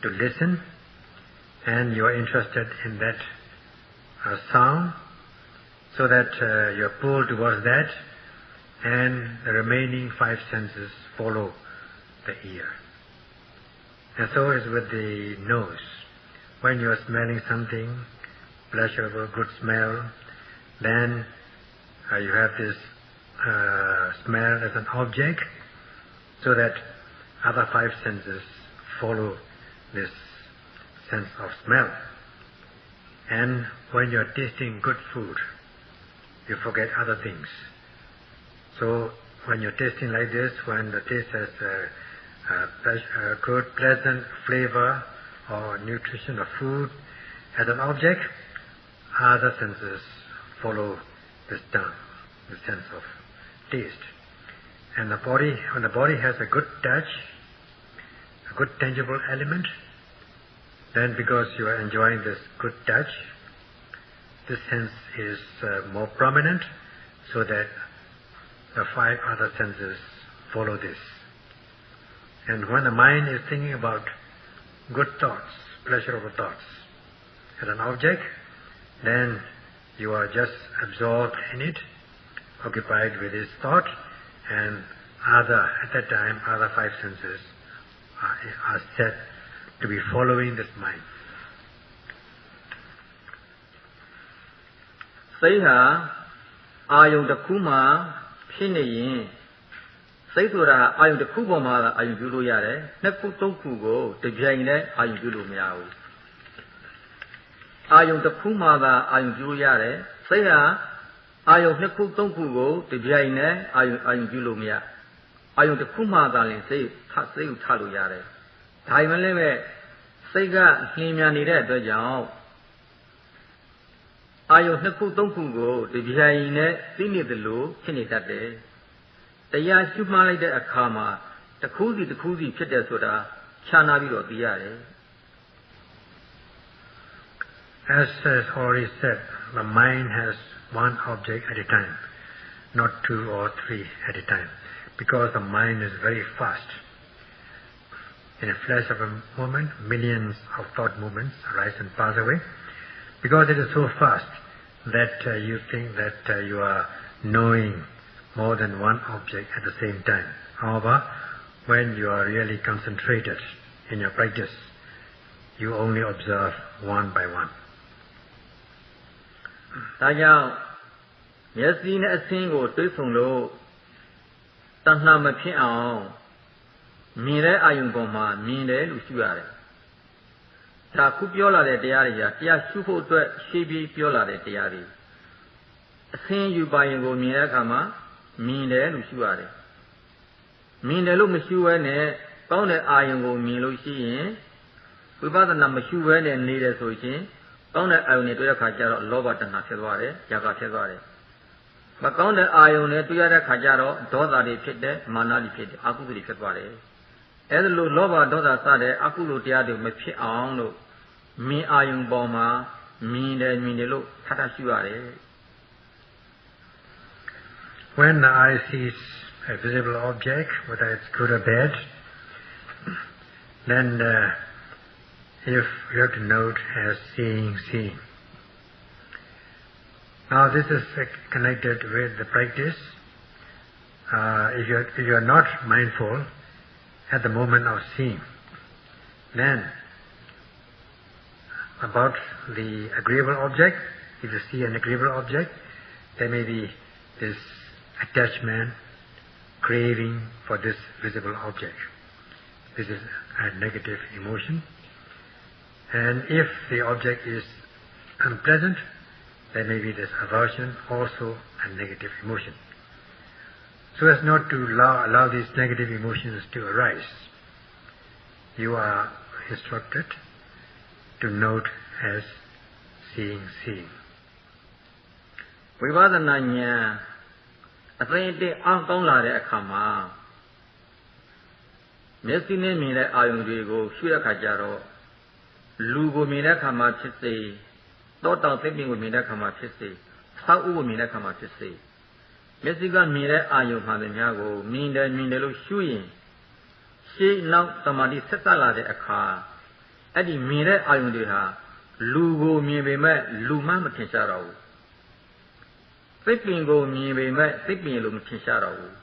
to listen, and you are interested in that sound, so that you are pulled towards that, and the remaining five senses follow the ear. And so is with the nose. when you are smelling something, pleasurable, good smell, then you have this smell as an object, so that other five senses follow this sense of smell. And when you are tasting good food, you forget other things. So when you're tasting like this, when the taste has a good, pleasant flavor or nutrition of food as an object, other senses follow this down, the sense of taste. And the body, when the body has a good touch, a good tangible element, then because you are enjoying this good touch, this sense is more prominent, so that the five other senses follow this. And when the mind is thinking about good thoughts, pleasurable thoughts, as an object, then you are just absorbed in it, occupied with this thought, and at that time, other five senses are said to be following this mind. စိတ်ဟာအာယုံတစ်ခုမှဖြစ်နေရင်စိတ်ဆိုတာအာယုံတစ်ခုပေါ်မှာအာယုံပြုလို့ရတယ်နှစ်ခုသုံးခုကိုတပြိုင်တည်းအာယုံပြုလို့မရဘူးအာယုံတစ်ခုမှသာအာယုံပြုလို့ရတယ်စိတ်ဟာအာယုံနှစ်ခုသုံးခုကိုတပြိုင်တည်းအာယုံပြုလို့မရအာယုံတစ်ခုမှသာလင်စိတ်ကိုထလို့ရတယ်ဒါမှလည်းပဲစိတ်ကနှင်းမြန်နေတဲ့အတွက်ကြောင့်အာယုနှစ်ခုသုံးခုကိုတပြိုင်နဲ့သိနေတယ်လို့ဖြစ်နေတတ်တယ်တရားရှုမှတ်လိုက်တဲ့အခါမှာတစ်ခုစီတစ်ခုစီဖြစ်တယ်ဆိုတာခြားနာပြီးတော့သိရတယ် As already said, the mind has one object at a time, not two or three at a time, because the mind is very fast. In a flash of a moment, millions of thought movements arise and pass away. Because it is so fast that you think that you are knowing more than one object at the same time. However, when you are really concentrated in your practice, you only observe one by one. ဒါကြောင့်မျက်စိနဲ့အဆင်းကိုတွေ့ဆုံလို့တဏှာမဖြစ်အောင်မြင်တဲ့အာယုံပေါ်မှာမြင်တယ်လို့ရှုရတယ်။ဒါခုပြောလာတဲ့တရားတွေကတရားရှုဖို့အတွက်ရှေးပြီးပြောလာတဲ့တရားတွေအဆင်းယူပါရင်ကိုမြင်တဲ့အခါမှာမြင်တယ်လို့ရှုရတယ်။မြင်တယ်လို့မရှုဘဲနဲ့ကောင်းတဲ့အာယုံကိုမြင်လို့ရှိရင်ဝိပဿနာမရှုဘဲနဲ့နေတယ်ဆိုရင်ကောင်းတဲ့အာယုံနဲ့တွေ့တဲ့အခါကျတော့လောဘတဏှာဖြစ်သွားတယ်၊ຢာကဖြစ်သွားတယ်။မကောင်းတဲ့အာယုံနဲ့တွေ့ရတဲ့အခါကျတော့ဒေါသတွေဖြစ်တယ်၊မာနတွေဖြစ်တယ်၊အကုသိုလ်တွေဖြစ်သွားတယ်။အဲဒါလို့လောဘဒေါသစတဲ့အကုသိုလ်တရားတွေမဖြစ်အောင်လို့မြင်အာယုံပေါ်မှာမြင်တယ်လို့ထပ်ရှုရတယ်။ When the eye sees a visible object, whether it's good or bad, then if you have to note as seeing. Now this is connected with the practice. If you are not mindful at the moment of seeing, then about the agreeable object, if you see an agreeable object, there may be this attachment, craving for this visible object. This is a negative emotion. And if the object is unpleasant, there may be this aversion, also a negative emotion. So as not to allow these negative emotions to arise, you are instructed to note as seeing. ဝိပဿနာဉာဏ်အသိအသိအောင်ကောင်းလာတဲ့အခါမှာမျက်စိနဲ့မြင်တဲ့အာယုံတွေကိုရှုရခါကြတော့လူကိုမြင်တဲ့အခါမှာဖြစ်စေတောတောင်သိပ္ပံကိုမြင်တဲ့အခါမှာဖြစ်စေဆောက်ဥကိုမြင်တဲ့အခါမှာဖြစ်စေမျက်စိကမြင်တဲ့အာယုံမှန်တဲ့များကိုမြင်တယ်လို့ရှုရင်ရှေးနောက်သမာဓိဆက်သက်လာတဲ့အခါအဲ့ဒီမြင်တဲ့အာယုံတွေဟာလူကိုမြင်ပေမဲ့လူမှမထင်ရှားတော့ဘူးသိပ္ပံကိုမြင်ပေမဲ့သိပ္ပံလို့မထင်ရှားတော့ဘူး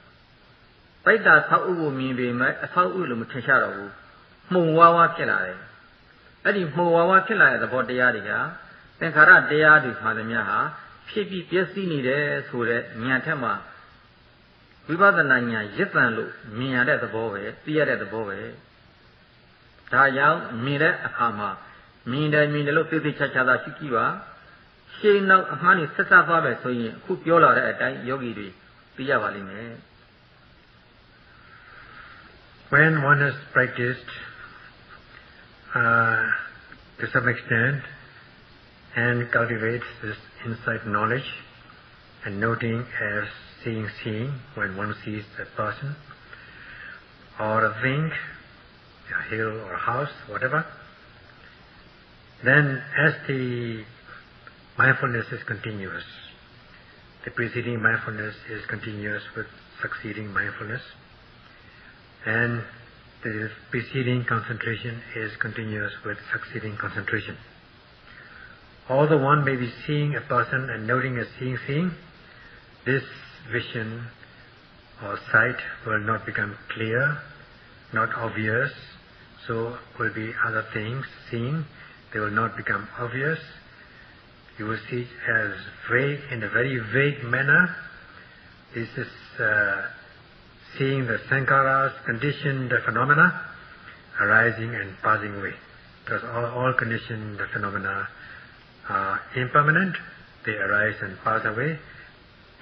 ပိဋ္ဌာဆောက်ဥကိုမြင်ပေမဲ့အဆောက်ဥလို့မထင်ရှားတော့ဘူးမှုံဝါးဖြစ်လာတယ် Eddie Moa Killa the Botiadiga, then Kara Deadi Madamiaha, Pipi Piesini de Sure, Niatema. We bought the Nanya, Yethan Lu, Mia at the Bove, Pia at the Bove. Tayao, Mire Akama, Minda Mindelo Pipi Chachada Shikiva, she now money sets up so you cook Yola at Yogi, Pia Valime. When one has practiced to some extent and cultivates this insight knowledge and noting as seeing when one sees a person or a thing, a hill or a house, whatever, then as the mindfulness is continuous, the preceding mindfulness is continuous with succeeding mindfulness, and the preceding concentration is continuous with succeeding concentration. Although one may be seeing a person and noting as seeing, this vision or sight will not become clear, not obvious, so will be other things seen, they will not become obvious. You will see it as vague, in a very vague manner. This is seeing the sankharas, conditioned phenomena, arising and passing away. Because all conditioned phenomena are impermanent, they arise and pass away.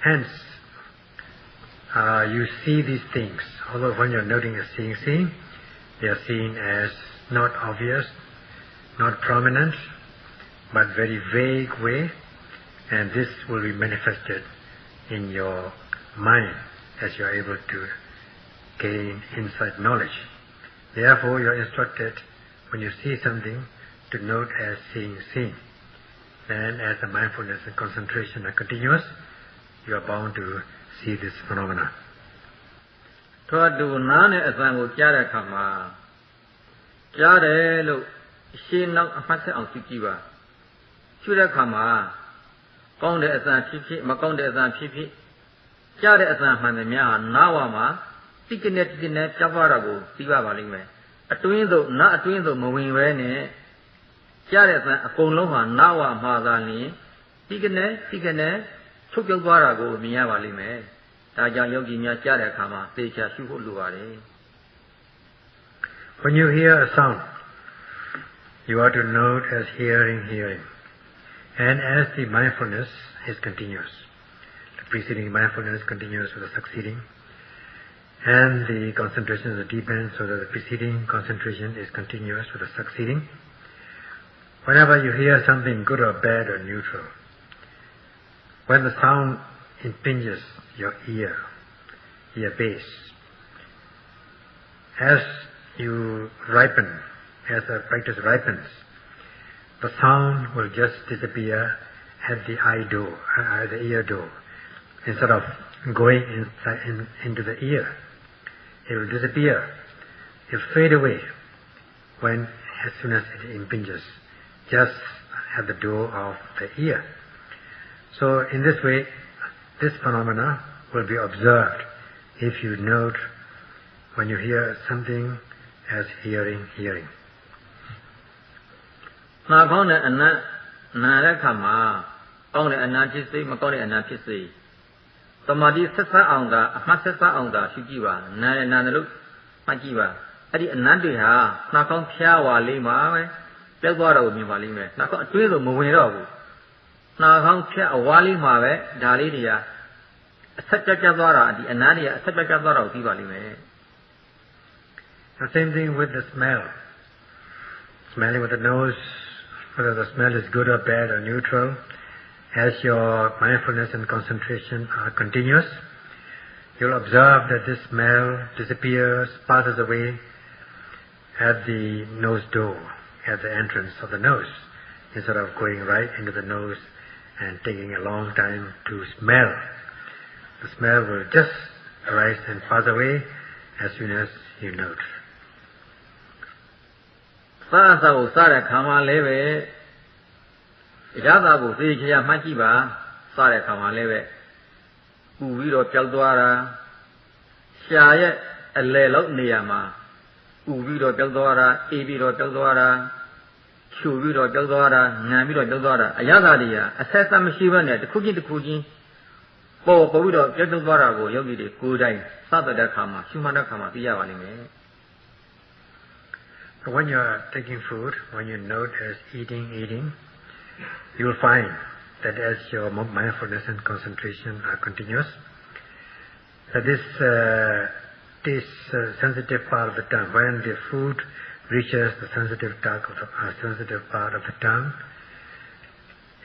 Hence, you see these things, although when you're noting as seeing, they are seen as not obvious, not prominent, but very vague way, and this will be manifested in your mind as you are able to gain insight knowledge. Therefore, you are instructed when you see something to note as seeing. And as the mindfulness and concentration are continuous, you are bound to see this phenomena. Todu Nane Asango Jara Kama Jare Lu She now a master of Sikiva. Shura Kama Gong the Asan Pipi, Makong the Asan Pipi, Jare Asan Handamia, Nawama, Tikinet Javarago, Siva Valime. A twindo, not a twindo moving Rene, Jare Asan, a Koloha, Nawa Mazani, Tikane, Tukilvarago, Mia Valime. When you hear a sound, you are to note as hearing. And as the mindfulness is continuous, the preceding mindfulness is continuous with the succeeding, and the concentration is deepened so that the preceding concentration is continuous with the succeeding. Whenever you hear something good or bad or neutral, when the sound impinges your ear base, as you ripen, as the practice ripens, the sound will just disappear at the the ear door. Instead of going into the ear, it will disappear. It will fade away as soon as it impinges, just at the door of the ear. So in this way, this phenomena will be observed if you note when you hear something as hearing. Na kong ne ana na le kama kong ne ana phit sei ma kong ne ana phit sei Samadhi set sa aung da amat set sa aung da shuk ji ba na le na lu mat ji ba adi ana de ha na kong phya wa le ma be pyaut twa da ko myin ba le me na kong atwin so ma win daw bu na kong phya awa le ma be da le de ya asat cha twa da di ana de ya asat cha twa da ko ti ba le me. The same thing with the smell. Smelling with the nose, whether the smell is good or bad or neutral, as your mindfulness and concentration are continuous, you'll observe that this smell disappears, passes away at the nose door, at the entrance of the nose, instead of going right into the nose and taking a long time to smell. The smell will just arise and pass away as soon as you note. Sa ko sa de khama le be yada ko thi chaya mat ji ba sa de khama le be pu pi do pyaut twa da sha ye a le lok ne ya ma pu pi do pyaut twa da e pi do pyaut twa da ရှူပြီးတော့ကြောက်သွားတာငံပြီးတော့ကြောက်သွားတာအရသာတွေကအဆက်ဆက်မရှိဘဲနဲ့တစ်ခုချင်းပေါ်ပြီးတော့ကြောက်သွားတာကိုယောဂီတွေကိုယ်တိုင်စတဲ့အခါမှာရှုမှတ်တဲ့အခါမှာသိရပါလိမ့်မယ် When you are taking food, when you note as eating, you will find that as your mindfulness and concentration are continuous, that this sensitive part of the tongue, when the food reaches the sensitive part of the tongue,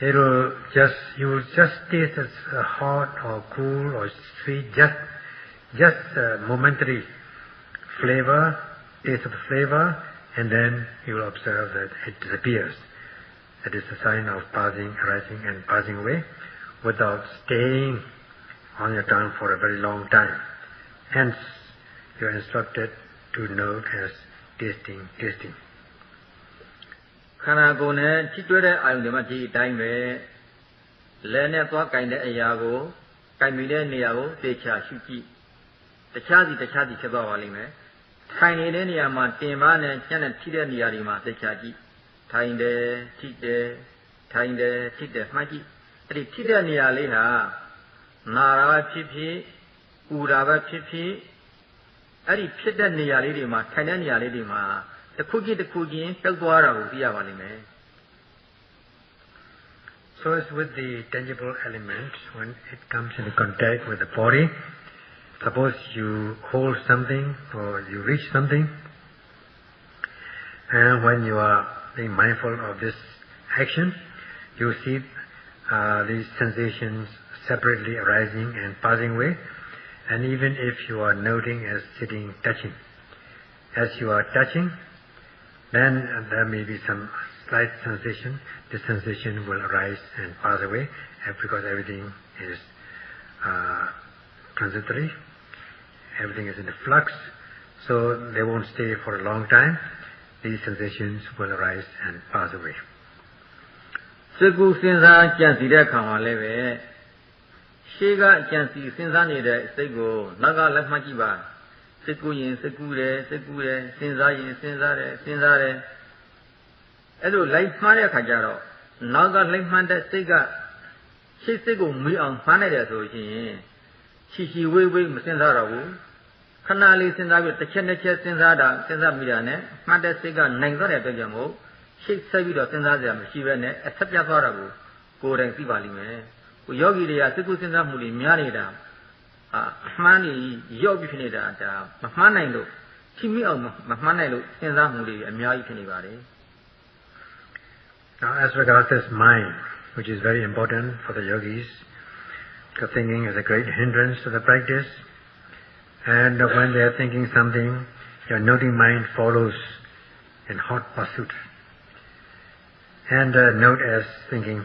you will just taste as hot or cool or sweet, just momentary flavor, taste of the flavor, and then you will observe that it disappears. That is a sign of passing, arising and passing away without staying on your tongue for a very long time. Hence, you are instructed to note as tasting. ခန္ဓာကိုယ်နဲ့ထိတွေ့တဲ့အာယုန်တွေမှာဒီအတိုင်းပဲလဲနဲ့သွားကင်တဲ့အရာကိုကင်မိတဲ့နေရာကိုသေချာရှုကြည့်တခြားစီဖြစ်သွားပါလိမ့်မယ်ထိုင်နေတဲ့နေရာမှာတင်ပါနဲ့ညက်နဲ့ထိတဲ့နေရာတွေမှာသေချာကြည့်ထိုင်တယ်ထိတယ်ထိုင်တယ်ထိတယ်မှတ်ကြည့်အဲ့ဒီထိတဲ့နေရာလေးဟာနာတာပဲဖြစ်ဖြစ်ပူတာပဲဖြစ်ဖြစ်အဲ့ဒီဖြစ်တဲ့နေရာလေးတွေမှာထိုင်တဲ့နေရာလေးတွေမှာတစ်ခုချင်းပျောက်သွားတာကိုသိရပါလိမ့်မယ် So as with the tangible element, when it comes into contact with the body, suppose you hold something or you reach something, and when you are being mindful of this action, you see these sensations separately arising and passing away, and even if you are noting as sitting, touching, as you are touching, then there may be some slight sensation. This sensation will arise and pass away because everything is transitory. Everything is in the flux, so they won't stay for a long time. These sensations will arise and pass away. စိတ်ကူးစဉ်းစားကြံစီတဲ့အခါမှာလည်းပဲရှေးကကြံစီစဉ်းစားနေတဲ့စိတ်ကိုနောက်ကလည်းမှတ်ကြည့်ပါစိတ်ကူးရင်စိတ်ကူးတယ်စဉ်းစားရင်စဉ်းစားတယ်အဲ့လိုလိုက်မှန်းတဲ့အခါကျတော့နောက်ကလိုက်မှန်းတဲ့စိတ်ကရှေ့စိတ်ကိုမီးအောင်မှန်းနိုင်တယ်ဆိုရင်ချီဝေးမစဉ်းစားတော့ဘူးခဏလေးစဉ်းစားပြီးတစ်ချက်စဉ်းစားမိတာနဲ့မှတ်တဲ့စိတ်ကနိုင်သွားတဲ့အတွက်ကြောင့်မို့ရှေ့ဆက်ပြီးတော့စဉ်းစားကြရမရှိပဲနဲ့အဆက်ပြတ်သွားတာကိုယ်တိုင်သိပါလိမ့်မယ်ကိုယောဂီတွေကစိတ်ကူးစဉ်းစားမှုတွေများနေတာမှန်းနေရော့ပြီးဖြစ်နေတာဒါမမှန်းနိုင်လို့ထိမိအောင်မမှန်းနိုင်လို့စဉ်းစားမှုတွေအများကြီးဖြစ်နေပါတယ် Now as regards this mind, which is very important for the yogis, because thinking is a great hindrance to the practice, and when they are thinking something, your noting mind follows in hot pursuit. And note as thinking,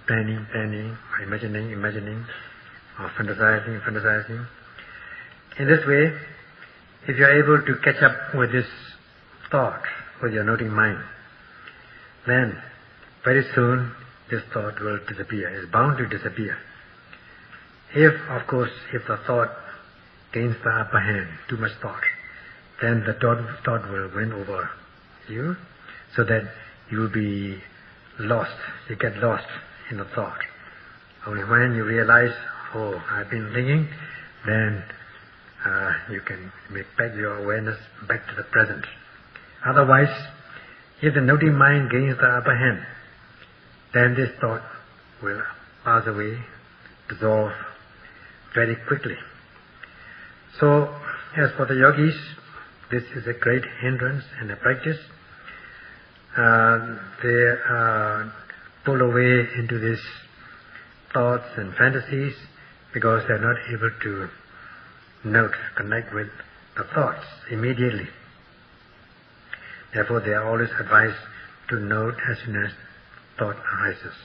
planning, or imagining, or fantasizing. In this way, if you are able to catch up with this thought, with your noting mind, then very soon this thought will disappear, is bound to disappear. If the thought gains the upper hand, too much thought, then the thought will win over you, so that you will be lost, you get lost in the thought. Only when you realize, I've been thinking, then you can make back your awareness back to the present. Otherwise, if the noting mind gains the upper hand, then this thought will pass away, dissolve very quickly. So, as for the yogis, this is a great hindrance in the practice. They are pulled away into these thoughts and fantasies because they are not able to connect with the thoughts immediately. Therefore, they are always advised to note as soon as thought arises.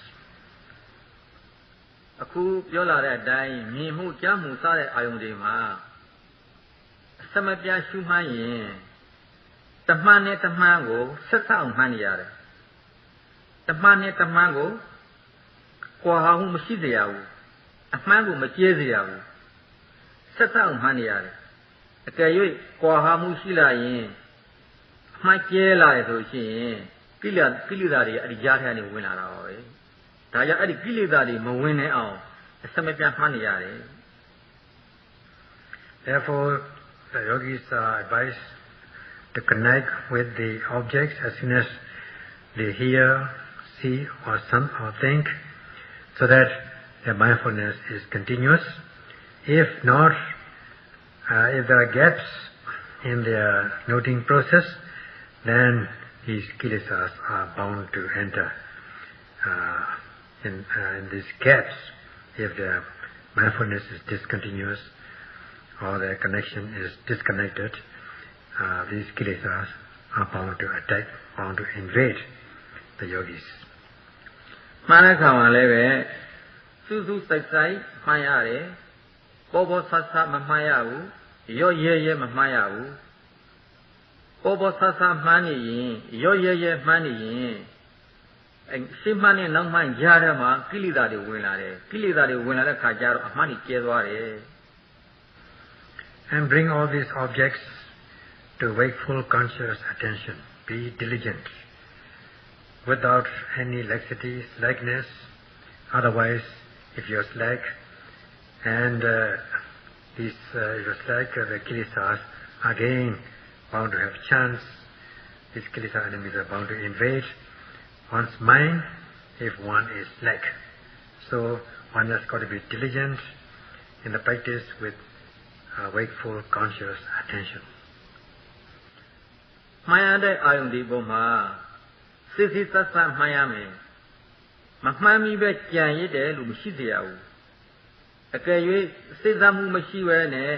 အခုပြောလာတဲ့အတိုင်းမြင်မှုကြားမှုစတဲ့အာယုန်တွေမှာအစမပြတ်ရှုမှန်းရင်တမှန်နဲ့တမှန်ကိုဆက်ဆက်အောင်မှန်းနေရတယ်တမှန်နဲ့တမှန်ကိုကွာဟမှုမရှိစေရဘူးအမှန်ကိုမကျဲစေရဘူးဆက်ဆက်အောင်မှန်းနေရတယ်အကယ်၍ကွာဟမှုရှိလာရင်အမှန်ကျဲလာရဆိုရှင် ကိလေသာတွေအဲ့ဒီကြားထဲကနေဝင်လာတာပါပဲဒါကြောင့်အဲ့ဒီကိလေသာတွေမဝင်နိုင်အောင်အစမပြတ်မှတ်နေရတယ် Therefore the yogis are advised to connect with the objects as soon as they hear, see or think so that their mindfulness is continuous. If not, if there are gaps in their noting process, then these kilesas are bound to enter. In these gaps, if their mindfulness is discontinuous or their connection is disconnected, these kilesas are bound to attack, bound to invade the yogis. မှန်တဲ့ခါမှာလည်းပဲစူးစူးစိုက်စိုက်မှန်ရတယ်ပေါ်ပေါ်ဆဆမမှန်ရဘူးရော့ရဲရဲမမှန်ရဘူးပေါ်ပေါ်ဆဆမှန်နေရင်ရော့ရဲရဲမှန်နေရင်ရှင်းမှန်နဲ့နောက်မှန်ကြားထဲမှာကိလေသာတွေဝင်လာတယ်ကိလေသာတွေဝင်လာတဲ့ခါကျတော့အမှန်ကြီးကျဲသွားတယ် And bring all these objects to wakeful conscious attention. Be diligent without any laxity, slackness. Otherwise, if you're slack and if you're slack, the kilesas again bound to have chance. These kilesa enemies are bound to invade one's mind if one is slack. So one has got to be diligent in the practice with wakeful conscious attention. မှန်ရတဲ့အာယုန်ဒီပုံမှာစစ်စစ်ဆက်ဆက်မှန်ရမယ်မမှန်မိပဲကြံရစ်တယ်လို့မရှိစေရဘူးအကယ်၍စိတ်သမှုမရှိဘဲနဲ့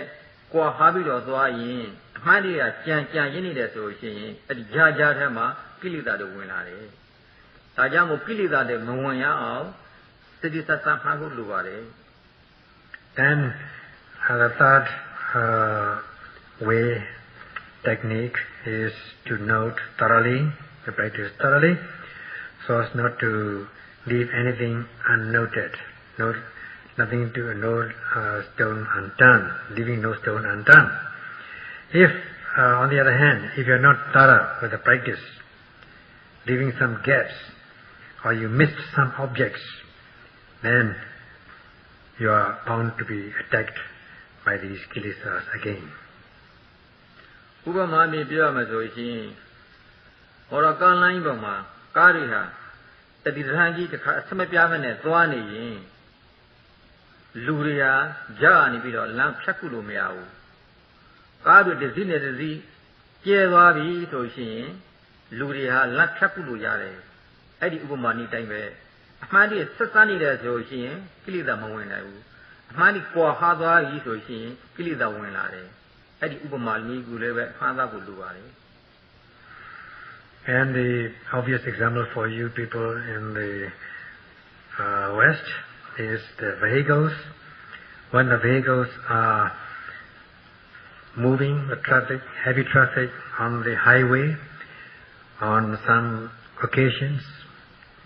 ကြွာဟာပြီးတော့သွားရင်အမှန်တွေကကြံရစ်နေတယ်ဆိုရှင်အဲ့ဒီကြားထဲမှာကိလေသာတွေဝင်လာတယ်ဒါကြောင့်မို့ကိလေသာတွေမဝင်ရအောင်စစ်စစ်ဆက်ဆက်မှန်ဖို့လိုပါတယ် Then the third way technique is to note thoroughly, to practice thoroughly, so as not to leave anything unnoted, nothing to no stone unturned, leaving no stone unturned. If, on the other hand, if you are not thorough with the practice, leaving some gaps, or you missed some objects, then you are bound to be attacked by these kilesas again. ဥပမာမျိုးပြောရမယ်ဆိုရင်ဟောတော့ကားလိုင်းပေါ်မှာကားတွေဟာတတိထန်ကြီးတစ်ခါအစမပြားမနဲ့သွားနေရင်လူတွေဟာကြားကနေပြီးတော့လမ်းဖြတ်ခုလို့မရဘူးကားတွေတစ်စီးနဲ့တစ်စီးကျဲသွားပြီဆိုရှင်လူတွေဟာလမ်းဖြတ်ခုလို့ရတယ်အဲ့ဒီဥပမာနည်းတိုင်းပဲအမှန်တည်းဆက်စပ်နေတယ်ဆိုရှင်ကိလေသာမဝင်နိုင်ဘူးအမှန်တည်းကြွာဟာသွားပြီဆိုရှင်ကိလေသာဝင်လာတယ်အဲ့ဒီဥပမာနည်းကိုလည်းပဲအမှန်သားကိုလိုပါတယ် And the obvious example for you people in the West is the vehicles. When the vehicles are moving, the traffic, heavy traffic on the highway, on some occasions,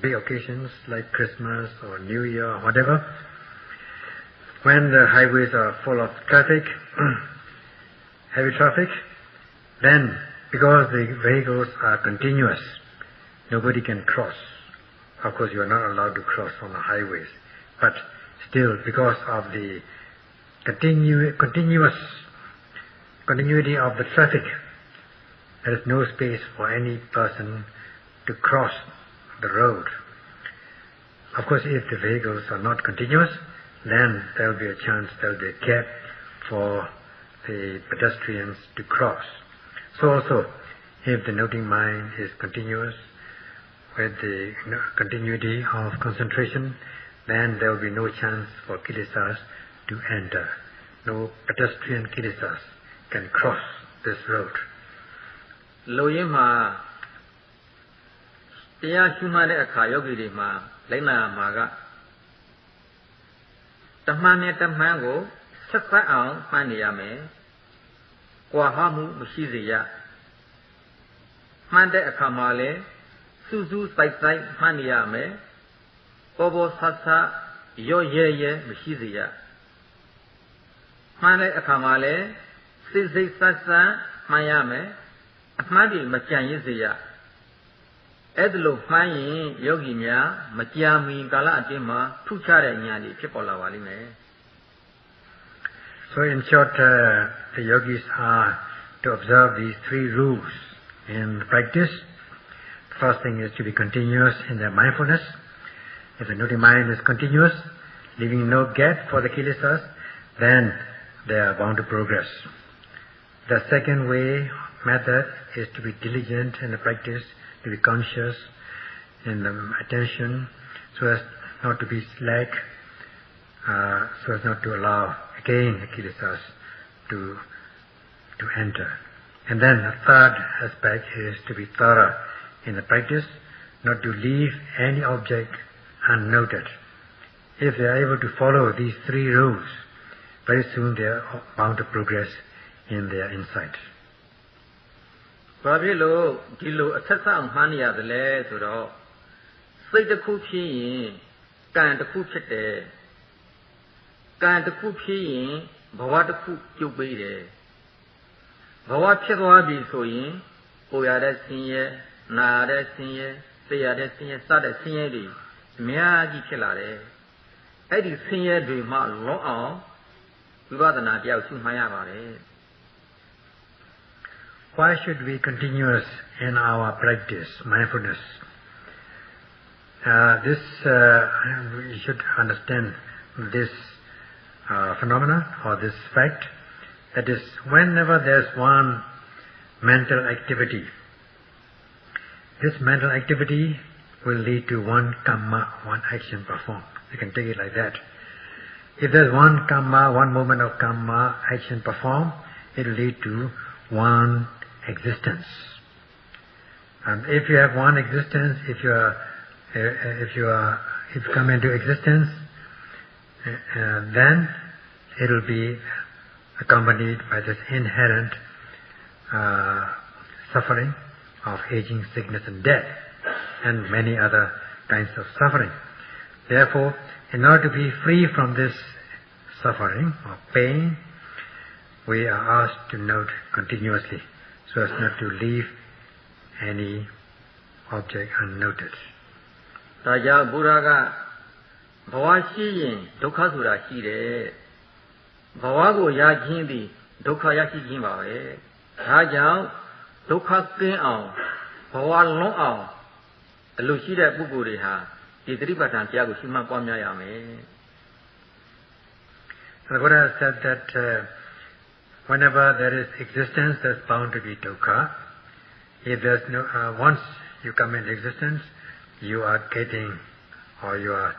big occasions like Christmas or New Year or whatever, when the highways are full of traffic, heavy traffic, then because the vehicles are continuous, nobody can cross. Of course, you are not allowed to cross on the highways. But still, because of the continuity of the traffic, there is no space for any person to cross the road. Of course, if the vehicles are not continuous, then there will be a chance, there will be a gap for the pedestrians to cross. So also, if the noting mind is continuous, with the continuity of concentration, then there will be no chance for kilesas to enter. No pedestrian kilesas can cross this road. လူရင်းမှာတရားရှုမှတ်တဲ့အခါယောဂီတွေမှာလိုက်နာမှာကတမန်နဲ့တမန်ကိုဆက်ဆက်အောင်မှတ်နေရမယ်။ကြွာဟမှုမရှိစေရ။မှန်တဲ့အခါမှာလည်းစူးစူးစိုက်စိုက်မှတ်နေရမယ်။ပေါ်ပေါ်ဆဆရော့ရဲရဲမရှိစေရ။မှန်တဲ့အခါမှာလည်းစိတ်စိတ်ဆက်ဆက်မှန်ရမယ်။အမှန်ဒီမကြံရစ်စေရ။ Edlo Mayin, Yoginya, Majami, Gala Adima, Tuchara Nyani, Chipola Walime. So in short, the yogis are to observe these three rules in practice. The first thing is to be continuous in their mindfulness. If the Noti mind is continuous, leaving no gap for the kilesas, then they are bound to progress. The second method is to be diligent in the practice, to be conscious in the attention, so as not to be slack, so as not to allow again the kilesas to enter. And then the third aspect is to be thorough in the practice, not to leave any object unnoted. If they are able to follow these three rules, very soon they are bound to progress in their insight. Babilo, Dilo, Assasa, Mania, the lay, so say the cookie, can the cookie, can the cookie, Bawata cook you be Bawat Chedwabi so in, Oyada senior, Nada senior, Sayada senior, Sada senior, Miagi Chilare. Eddie senior do ma long, Vivadana Diao Sumayavare. Why should we continue in our practice, mindfulness? We should understand this phenomena or this fact. That is, whenever there's one mental activity, this mental activity will lead to one karma, one action performed. You can take it like that. If there's one karma, one moment of karma action performed, it will lead to one existence. And if you have one existence, if you come into existence, then it will be accompanied by this inherent suffering of aging, sickness and death, and many other kinds of suffering. Therefore, in order to be free from this suffering or pain, we are asked to note continuously, so as not to leave any object unnoted. Raja Buraga Bawashi, Dokasura Hide, Bawago Yajindi, Doka Yashi Jimba, Raja, Doka Kin, Bawa Long, the Lucida Buburiha, the Dribatan Tiago Shima Pamyame. The Buddha said that whenever there is existence, there's bound to be dukkha. If there's no, once you come into existence, you are getting, or you are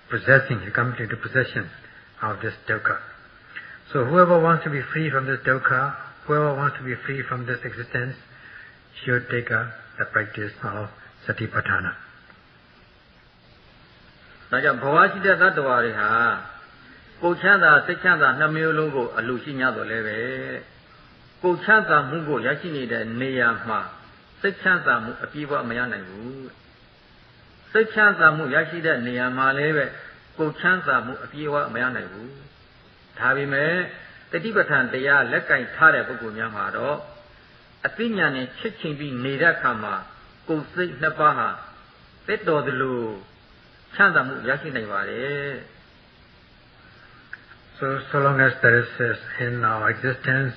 possessing, you come into possession of this dukkha. So whoever wants to be free from this dukkha, whoever wants to be free from this existence, should take up the practice of Satipatthana. Raja Bhavashita Tattavariha, Kochanda, Sechanda, Namyologo, Alushinya Leve, Kochanda Mungo Yashini, the Neyama, Sechanda Mu Apiva Mayanagu, Sechanda Mu Yashida Neyama Leve, Kochanda Mu Apiva Mayanagu, Tabime, the Tibatan, they are Lekai Tare Bugunyamado, Athenian Chichin be Neda Kama, Kosik Nabaha, Peto the Lu, Chandamu Yashinevare. So long as there is in our existence,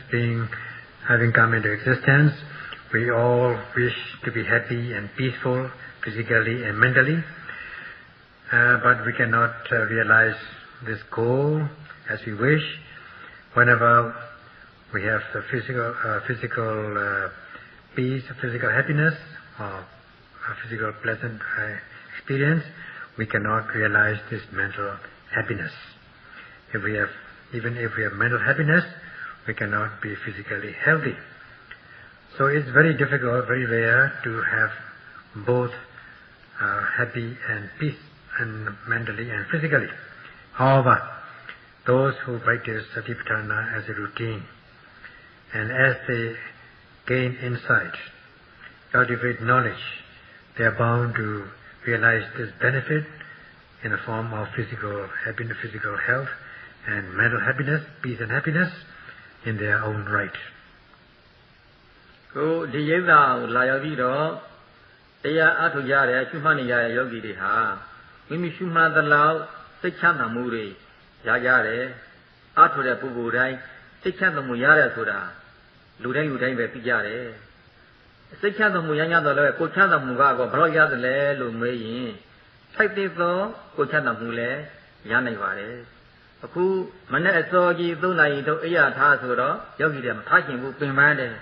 having come into existence, we all wish to be happy and peaceful, physically and mentally, but we cannot realize this goal as we wish. Whenever we have the physical peace, physical happiness, or a physical pleasant experience, we cannot realize this mental happiness. Even if we have mental happiness, we cannot be physically healthy. So it's very difficult, very rare to have both happy and peace, and mentally and physically. However, those who practice Satipatthana as a routine, and as they gain insight, cultivate knowledge, they are bound to realize this benefit in the form of physical happiness, physical health, and mental happiness, peace and happiness in their own right. So, the Yeva Layavido, တရားအထုကြတဲ့ရှုမှတ်နေကြတဲ့ယောဂီတွေဟာမိမိရှုမှတ်သလောက်စိတ်ချမ်းသာမှုတွေရကြတယ်အထုတဲ့ပုဂ္ဂိုလ်တိုင်းစိတ်ချမ်းသာမှုရတယ်ဆိုတာလူတိုင်းပဲသိကြတယ်စိတ်ချမ်းသာမှုရရတော့လည်းကိုယ်ချမ်းသာမှုကတော့ဘယ်တော့ရတယ်လဲလို့မေးရင်ထိုက်တဲ့သောကိုယ်ချမ်းသာမှုလည်းရနိုင်ပါတယ်အခုမနေ့အစောကြီး3 နာရီတော့အိယာထားဆိုတော့ယောဂီတွေမထားခင်ဘူးပင်ပန်းတယ်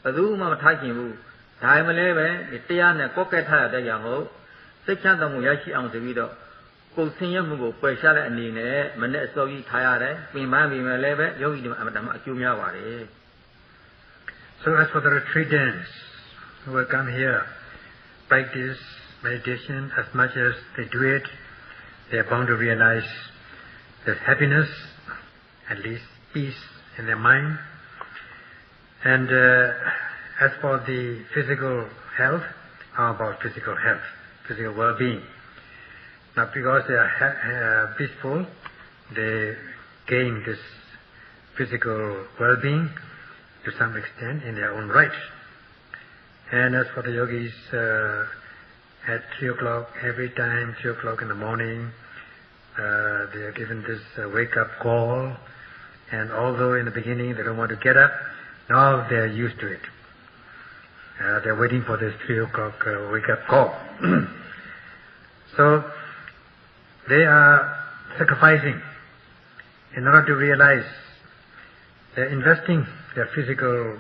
ဘယ်သူမှမထားခင်ဘူးဒါမှလည်းပဲဒီတရားနဲ့ကောက်ကဲထားရတဲ့ကြောင့်ဟုတ်စိတ်ချမ်းသာမှုရရှိအောင်ဆိုပြီးတော့ကိုယ်ဆင်းရဲမှုကိုပယ်ရှားတဲ့အနေနဲ့မနေ့အစောကြီးထားရတယ်ပင်ပန်းပြီးမယ်လည်းပဲယောဂီတွေအမှန်တမ်းအကျိုးများပါတယ် So as for the retreatants who will come here, practice meditation as much as they do it, they are bound to realize there's happiness, at least peace in their mind. And as for the physical health, how about physical health, physical well-being? Now because they are peaceful, they gain this physical well-being to some extent in their own right. And as for the yogis, at 3 o'clock, every time, 3 o'clock in the morning, they are given this wake-up call. And although in the beginning they don't want to get up, now they are used to it. They are waiting for this 3 o'clock wake-up call. So they are sacrificing in order to realize they're investing their physical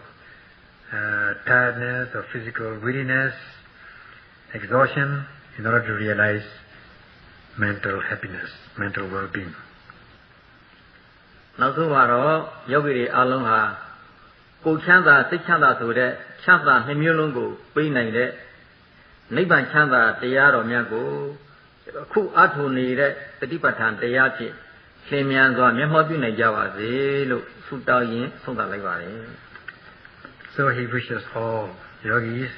tiredness or physical weariness, exhaustion, in order to realize mental happiness, mental well-being. နောက်ဆုံးမှာတော့ယောဂီတွေအားလုံးဟာကိုယ်ချမ်းသာစိတ်ချမ်းသာဆိုတဲ့ချမ်းသာနှစ်မျိုးလုံးကိုပေးနိုင်တဲ့နိဗ္ဗာန်ချမ်းသာတရားတော်များကိုအခုအထုနေတဲ့တတိပဋ္ဌာန်တရားဖြင့်လင်းမြန်စွာမျက်မှောက်ပြုနိုင်ကြပါစေလို့ဆုတောင်းရင်းဆုံးသတ်လိုက်ပါတယ် So he wishes all yogis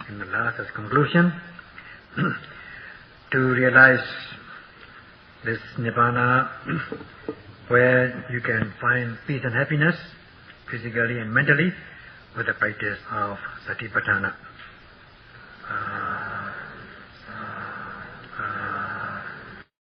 in the last as conclusion to realize this nibbana where you can find peace and happiness physically and mentally with the practice of Satipatthana.